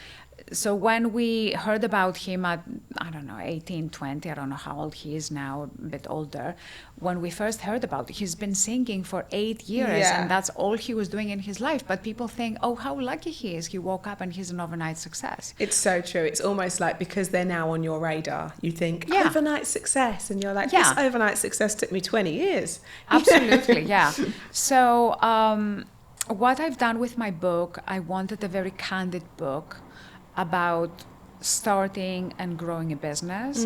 So when we heard about him at, I don't know, 18, 20, I don't know how old he is now, a bit older. When we first heard about it, he's been singing for 8 years, Yeah. and that's all he was doing in his life. But people think, oh, how lucky he is. He woke up and he's an overnight success. It's so true. It's almost like because they're now on your radar, you think Yeah. overnight success, and you're like, Yeah. this overnight success took me 20 years. Absolutely, yeah. So what I've done with my book, I wanted a very candid book about starting and growing a business.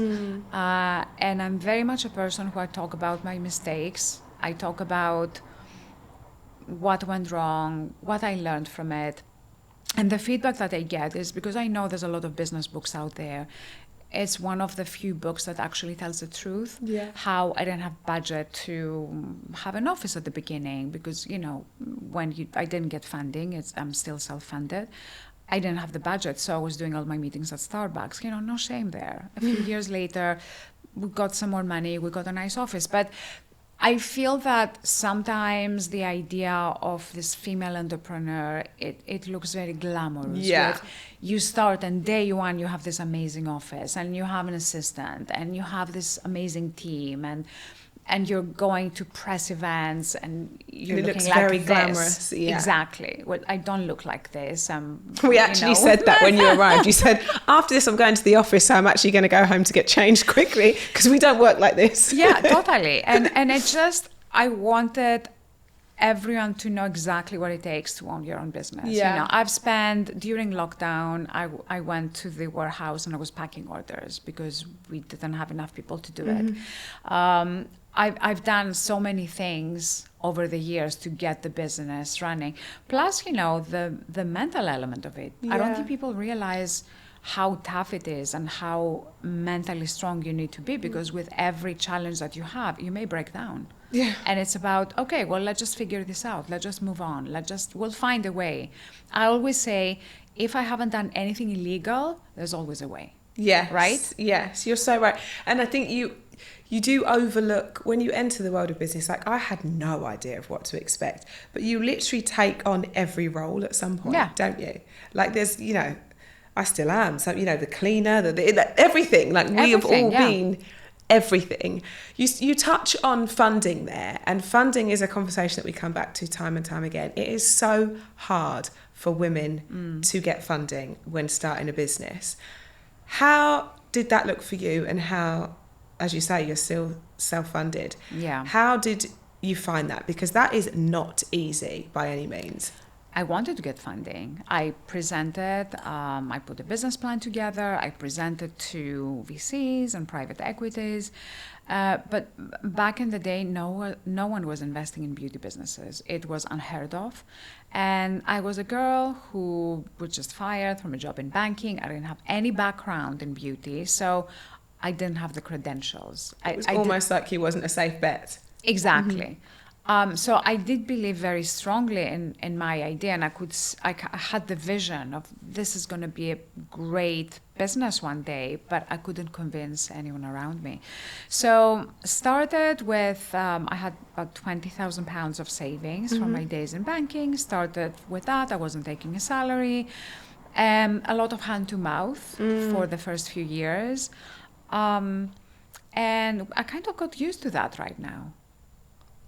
And I'm very much a person who I talk about my mistakes. I talk about what went wrong, what I learned from it. And the feedback that I get is because I know there's a lot of business books out there. It's one of the few books that actually tells the truth. Yeah. How I didn't have budget to have an office at the beginning because, I didn't get funding. I'm still self-funded. I didn't have the budget, so I was doing all my meetings at Starbucks. No shame there. A few years later, we got some more money. We got a nice office. But I feel that sometimes the idea of this female entrepreneur, it looks very glamorous. Yeah. With you start and day one you have this amazing office and you have an assistant and you have this amazing team and you're going to press events and you're And it looking looks like very this. glamorous, yeah. Exactly. Well, I don't look like this. We actually said that when you arrived. You said, after this, I'm going to the office, so I'm actually going to go home to get changed quickly because we don't work like this. Yeah, totally. And it just, I wanted everyone to know exactly what it takes to own your own business. Yeah. I've spent, during lockdown, I went to the warehouse and I was packing orders because we didn't have enough people to do it. I've done so many things over the years to get the business running. Plus, the mental element of it. I don't Yeah. think people realize how tough it is and how mentally strong you need to be because with every challenge that you have, you may break down. Yeah. And it's about, okay, well, let's just figure this out. Let's just move on. We'll find a way. I always say, if I haven't done anything illegal, there's always a way. Yes. Right? Yes, you're so right. And I think you do overlook when you enter the world of business, like I had no idea of what to expect, but you literally take on every role at some point, Yeah. don't you? Like there's, I still am. So, the cleaner, the everything, like we have all Everything, yeah. been everything. You touch on funding there, and funding is a conversation that we come back to time and time again. It is so hard for women to get funding when starting a business. How did that look for you, and how, as you say, you're still self-funded? Yeah. How did you find that? Because that is not easy by any means. I wanted to get funding. I presented, I put a business plan together. I presented to VCs and private equities. But back in the day, no one was investing in beauty businesses. It was unheard of. And I was a girl who was just fired from a job in banking. I didn't have any background in beauty, so I didn't have the credentials. It was almost like you wasn't a safe bet. Exactly. So I did believe very strongly in my idea, and I had the vision of this is going to be a great business one day, but I couldn't convince anyone around me. So started with, I had about £20,000 of savings from my days in banking. Started with that. I wasn't taking a salary. A lot of hand to mouth for the first few years. And I kind of got used to that right now.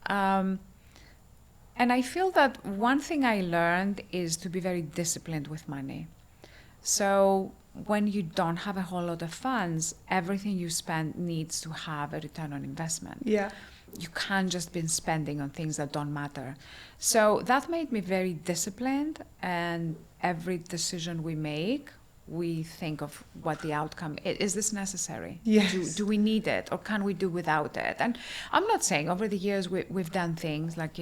And I feel that one thing I learned is to be very disciplined with money. So when you don't have a whole lot of funds, everything you spend needs to have a return on investment. Yeah. You can't just be spending on things that don't matter. So that made me very disciplined, and every decision we make, we think of what the outcome is. Is this necessary? Yes. Do we need it, or can we do without it? And I'm not saying over the years we've done things like,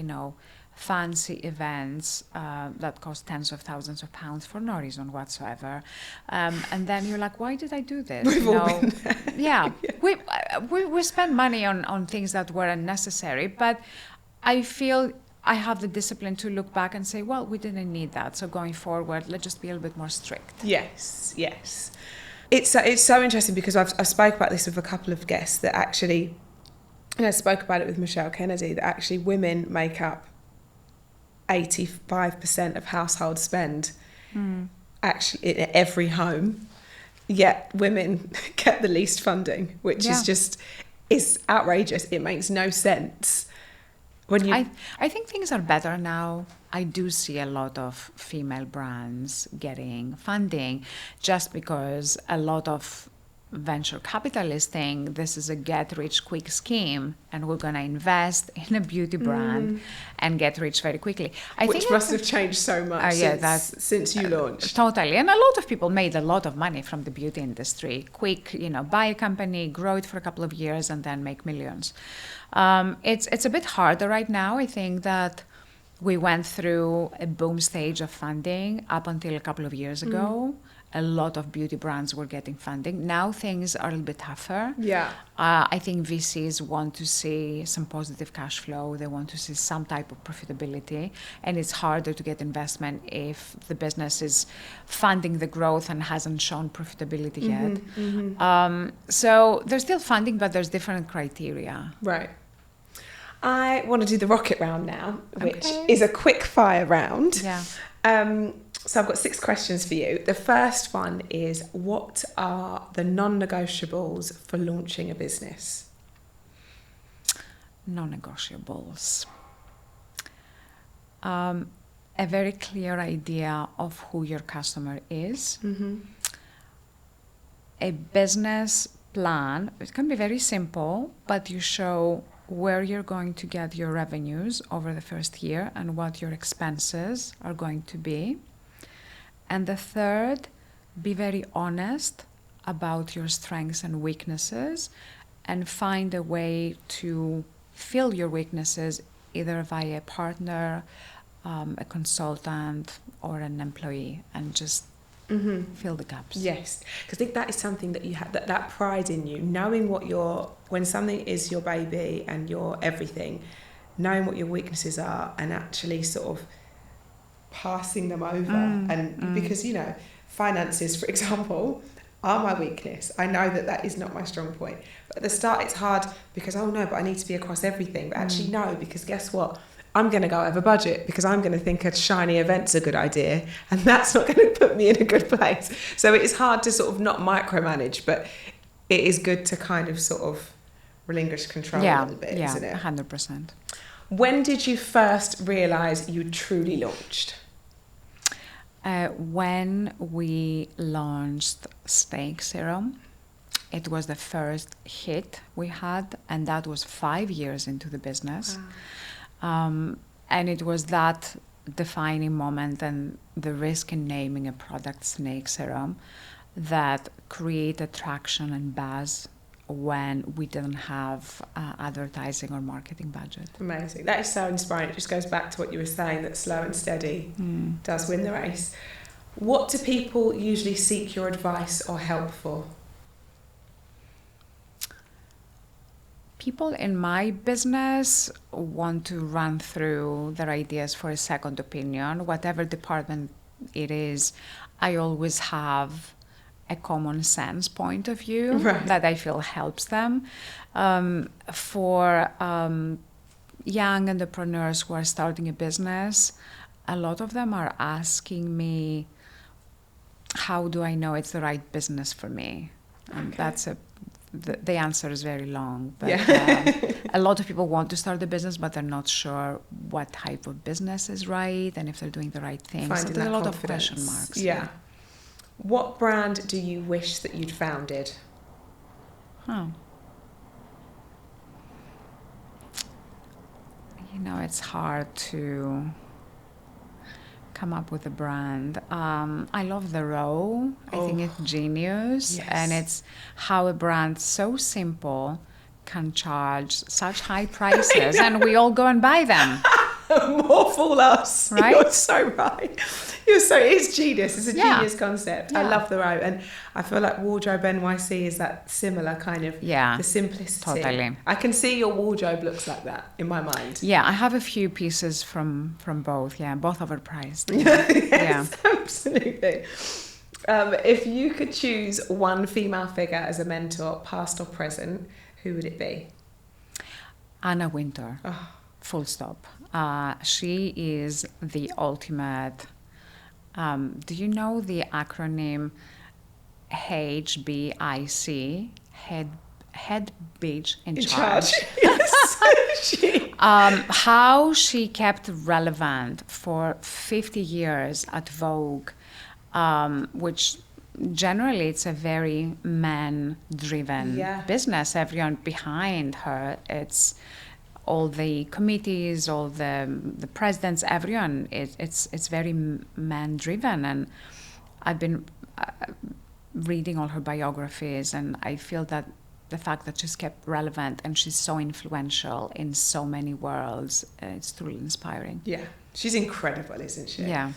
fancy events that cost tens of thousands of pounds for no reason whatsoever. And then you're like, why did I do this? We've all been there. Yeah. We spend money on things that were unnecessary, but I feel I have the discipline to look back and say, well, we didn't need that. So going forward, let's just be a little bit more strict. Yes, yes. It's so interesting because I've spoke about this with a couple of guests that actually, and I spoke about it with Michelle Kennedy, that actually women make up 85% of household spend. actually in every home, yet women get the least funding, which is just, is outrageous. It makes no sense. When you... I think things are better now. I do see a lot of female brands getting funding just because a lot of venture capitalists think this is a get-rich-quick scheme and we're going to invest in a beauty brand and get rich very quickly. Which must have changed so much since you launched. Totally. And a lot of people made a lot of money from the beauty industry. Quick, buy a company, grow it for a couple of years, and then make millions. It's a bit harder right now. I think that we went through a boom stage of funding up until a couple of years ago. A lot of beauty brands were getting funding. Now things are a little bit tougher. Yeah. I think VCs want to see some positive cash flow. They want to see some type of profitability. And it's harder to get investment if the business is funding the growth and hasn't shown profitability yet. So there's still funding, but there's different criteria. Right. I want to do the rocket round now, which is a quick fire round. Yeah. So I've got 6 questions for you. The first one is, what are the non-negotiables for launching a business? Non-negotiables. A very clear idea of who your customer is. A business plan. It can be very simple, but you show where you're going to get your revenues over the first year and what your expenses are going to be. And the third, be very honest about your strengths and weaknesses and find a way to fill your weaknesses either via a partner, a consultant, or an employee, and just fill the gaps. Yes, because I think that is something that you have, that pride in you, knowing what when something is your baby and your everything, knowing what your weaknesses are and actually sort of passing them over. Because finances, for example, are my weakness. I know that is not my strong point, but at the start it's hard because but I need to be across everything. But actually no, because guess what, I'm going to go over budget because I'm going to think a shiny event's a good idea, and that's not going to put me in a good place. So it is hard to sort of not micromanage, but it is good to kind of sort of relinquish control a little bit, isn't it? 100%. When did you first realise you truly launched? When we launched Snake Serum, it was the first hit we had, and that was 5 years into the business. Wow. And it was that defining moment and the risk in naming a product Snake Serum that created traction and buzz when we didn't have advertising or marketing budget. Amazing. That is so inspiring. It just goes back to what you were saying, that slow and steady does win the race. What do people usually seek your advice or help for? People in my business want to run through their ideas for a second opinion. Whatever department it is, I always have a common sense point of view that I feel helps them. For young entrepreneurs who are starting a business, a lot of them are asking me, how do I know it's the right business for me? And that's the answer is very long. But a lot of people want to start a business, but they're not sure what type of business is right and if they're doing the right things. Finding so there's a lot confidence. of question marks. Yeah. What brand do you wish that you'd founded? It's hard to come up with a brand. I love the Row. I think it's genius. Yes. And it's how a brand so simple can charge such high prices and we all go and buy them. More fool us. Right? You're so right. It's genius. It's a genius concept. Yeah. I love the Row, and I feel like Wardrobe NYC is that similar kind of the simplicity. Totally. I can see your wardrobe looks like that in my mind. Yeah, I have a few pieces from both. Yeah, both overpriced. Yes, absolutely. If you could choose one female figure as a mentor, past or present, who would it be? Anna Wintour. Oh. Full stop. She is the ultimate Do you know the acronym HBIC? Head bitch in charge. Yes. How she kept relevant for 50 years at Vogue, which generally it's a very man-driven business. Everyone behind her, it's all the committees, all the presidents, everyone. It's very man-driven, and I've been reading all her biographies, and I feel that the fact that she's kept relevant and she's so influential in so many worlds, it's truly inspiring. Yeah, she's incredible, isn't she? Yeah.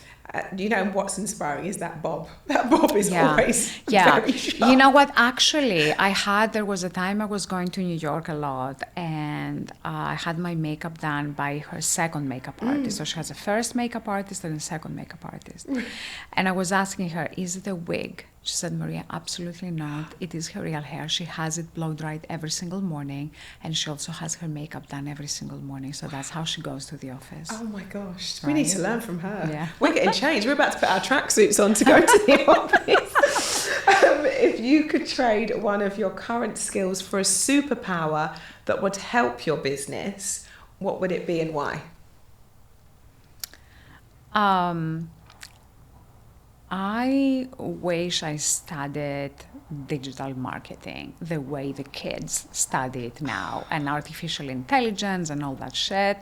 You know what's inspiring is that bob. That bob is always very sharp. You know what? Actually, there was a time I was going to New York a lot, and I had my makeup done by her second makeup artist. So she has a first makeup artist and a second makeup artist. And I was asking her, is it a wig? She said, Maria, absolutely not. It is her real hair. She has it blow dried every single morning, and she also has her makeup done every single morning. So that's how she goes to the office. Oh my gosh, we need to learn from her. Yeah. We're getting changed. We're about to put our tracksuits on to go to the office. If you could trade one of your current skills for a superpower that would help your business, what would it be and why? I wish I studied digital marketing the way the kids study it now, and artificial intelligence and all that shit.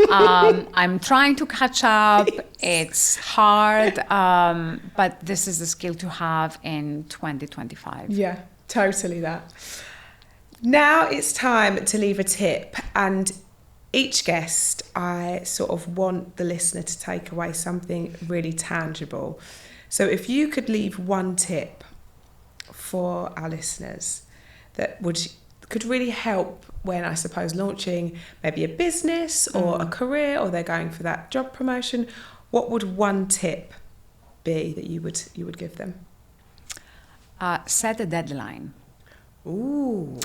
I'm trying to catch up. It's hard, but this is the skill to have in 2025. Yeah, totally that. Now it's time to leave a tip, and each guest, I sort of want the listener to take away something really tangible. So if you could leave one tip for our listeners that could really help when, I suppose, launching maybe a business or a career, or they're going for that job promotion, what would one tip be that you would give them? Set a deadline. Ooh.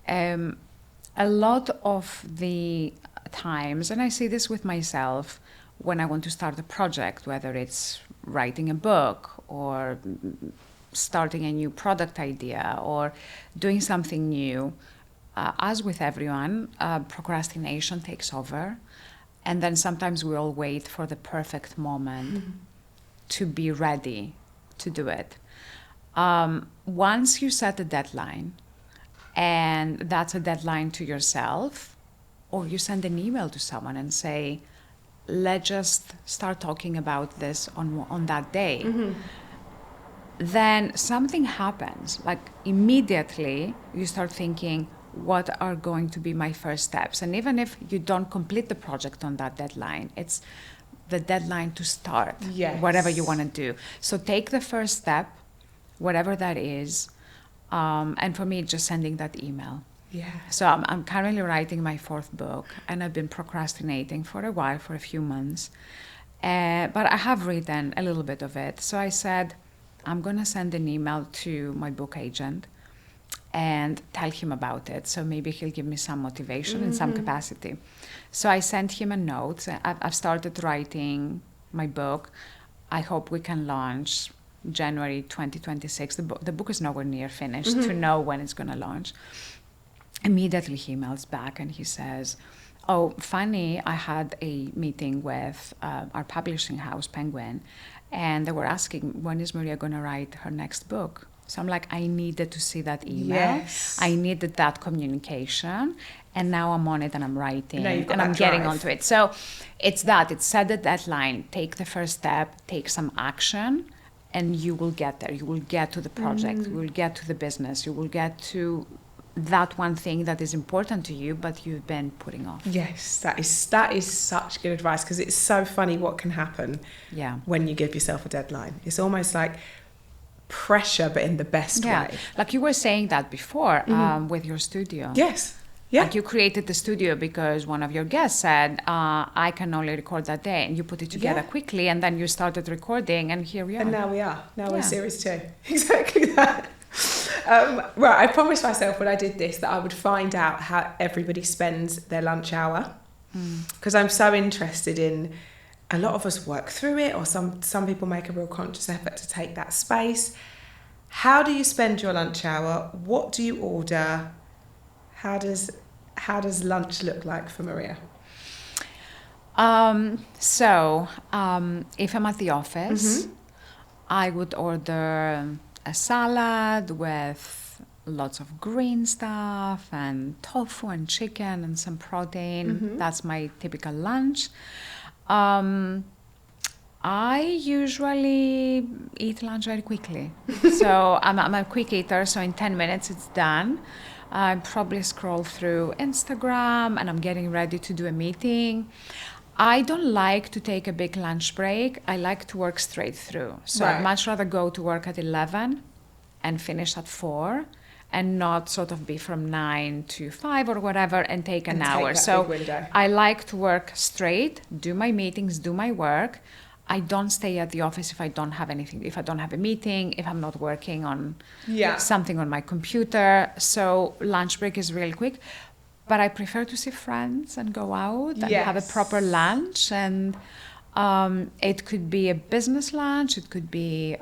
A lot of the times, and I see this with myself, when I want to start a project, whether it's writing a book or starting a new product idea or doing something new, as with everyone, procrastination takes over. And then sometimes we all wait for the perfect moment to be ready to do it. Once you set a deadline, and that's a deadline to yourself, or you send an email to someone and say, let's just start talking about this on that day. Then something happens. Like immediately you start thinking, what are going to be my first steps? And even if you don't complete the project on that deadline, it's the deadline to start whatever you want to do. So take the first step, whatever that is. And for me, just sending that email. Yeah. So I'm currently writing my 4th book, and I've been procrastinating for a while, for a few months. But I have written a little bit of it. So I said, I'm going to send an email to my book agent and tell him about it. So maybe he'll give me some motivation in some capacity. So I sent him a note. I've started writing my book. I hope we can launch January 2026. The book is nowhere near finished to know when it's going to launch. Immediately he emails back and he says, oh, funny, I had a meeting with our publishing house, Penguin, and they were asking, when is Maria going to write her next book? So I'm like, I needed to see that email. Yes. I needed that communication. And now I'm on it and I'm writing and I'm drive. getting onto it. So it's set the deadline, take the first step, take some action, and you will get there. You will get to the project, you will get to the business, you will get to that one thing that is important to you, but you've been putting off. Yes, that is such good advice, because it's so funny what can happen when you give yourself a deadline. It's almost like pressure, but in the best way. Like you were saying that before with your studio. Yes. Yeah. Like you created the studio because one of your guests said, I can only record that day. And you put it together quickly, and then you started recording, and here we are. And now we are. Now we're series 2. Exactly that. Right, I promised myself when I did this that I would find out how everybody spends their lunch hour, because I'm so interested in a lot of us work through it, or some people make a real conscious effort to take that space. How do you spend your lunch hour? What do you order? How does lunch look like for Maria? If I'm at the office, I would order a salad with lots of green stuff and tofu and chicken and some protein. That's my typical lunch. I usually eat lunch very quickly. So I'm a quick eater, so in 10 minutes it's done. I probably scroll through Instagram and I'm getting ready to do a meeting. I don't like to take a big lunch break. I like to work straight through. So I'd much rather go to work at 11 and finish at 4 and not sort of be from 9 to 5 or whatever and take an hour. So I like to work straight, do my meetings, do my work. I don't stay at the office if I don't have anything, if I don't have a meeting, if I'm not working on something on my computer. So lunch break is really quick. But I prefer to see friends and go out and have a proper lunch. And it could be a business lunch. It could be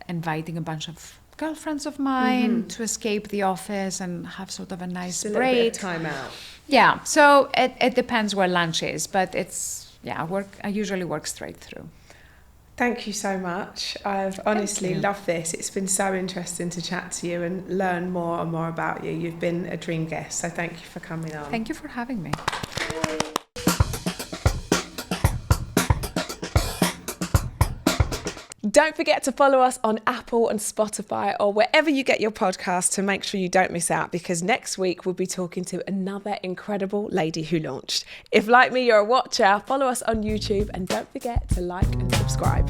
inviting a bunch of girlfriends of mine to escape the office and have sort of a nice break. A little bit of time out. Yeah. So it depends where lunch is. But I usually work straight through. Thank you so much. I've honestly loved this. It's been so interesting to chat to you and learn more and more about you. You've been a dream guest, so thank you for coming on. Thank you for having me. Don't forget to follow us on Apple and Spotify or wherever you get your podcasts to make sure you don't miss out, because next week we'll be talking to another incredible lady who launched. If, like me, you're a watcher, follow us on YouTube and don't forget to like and subscribe.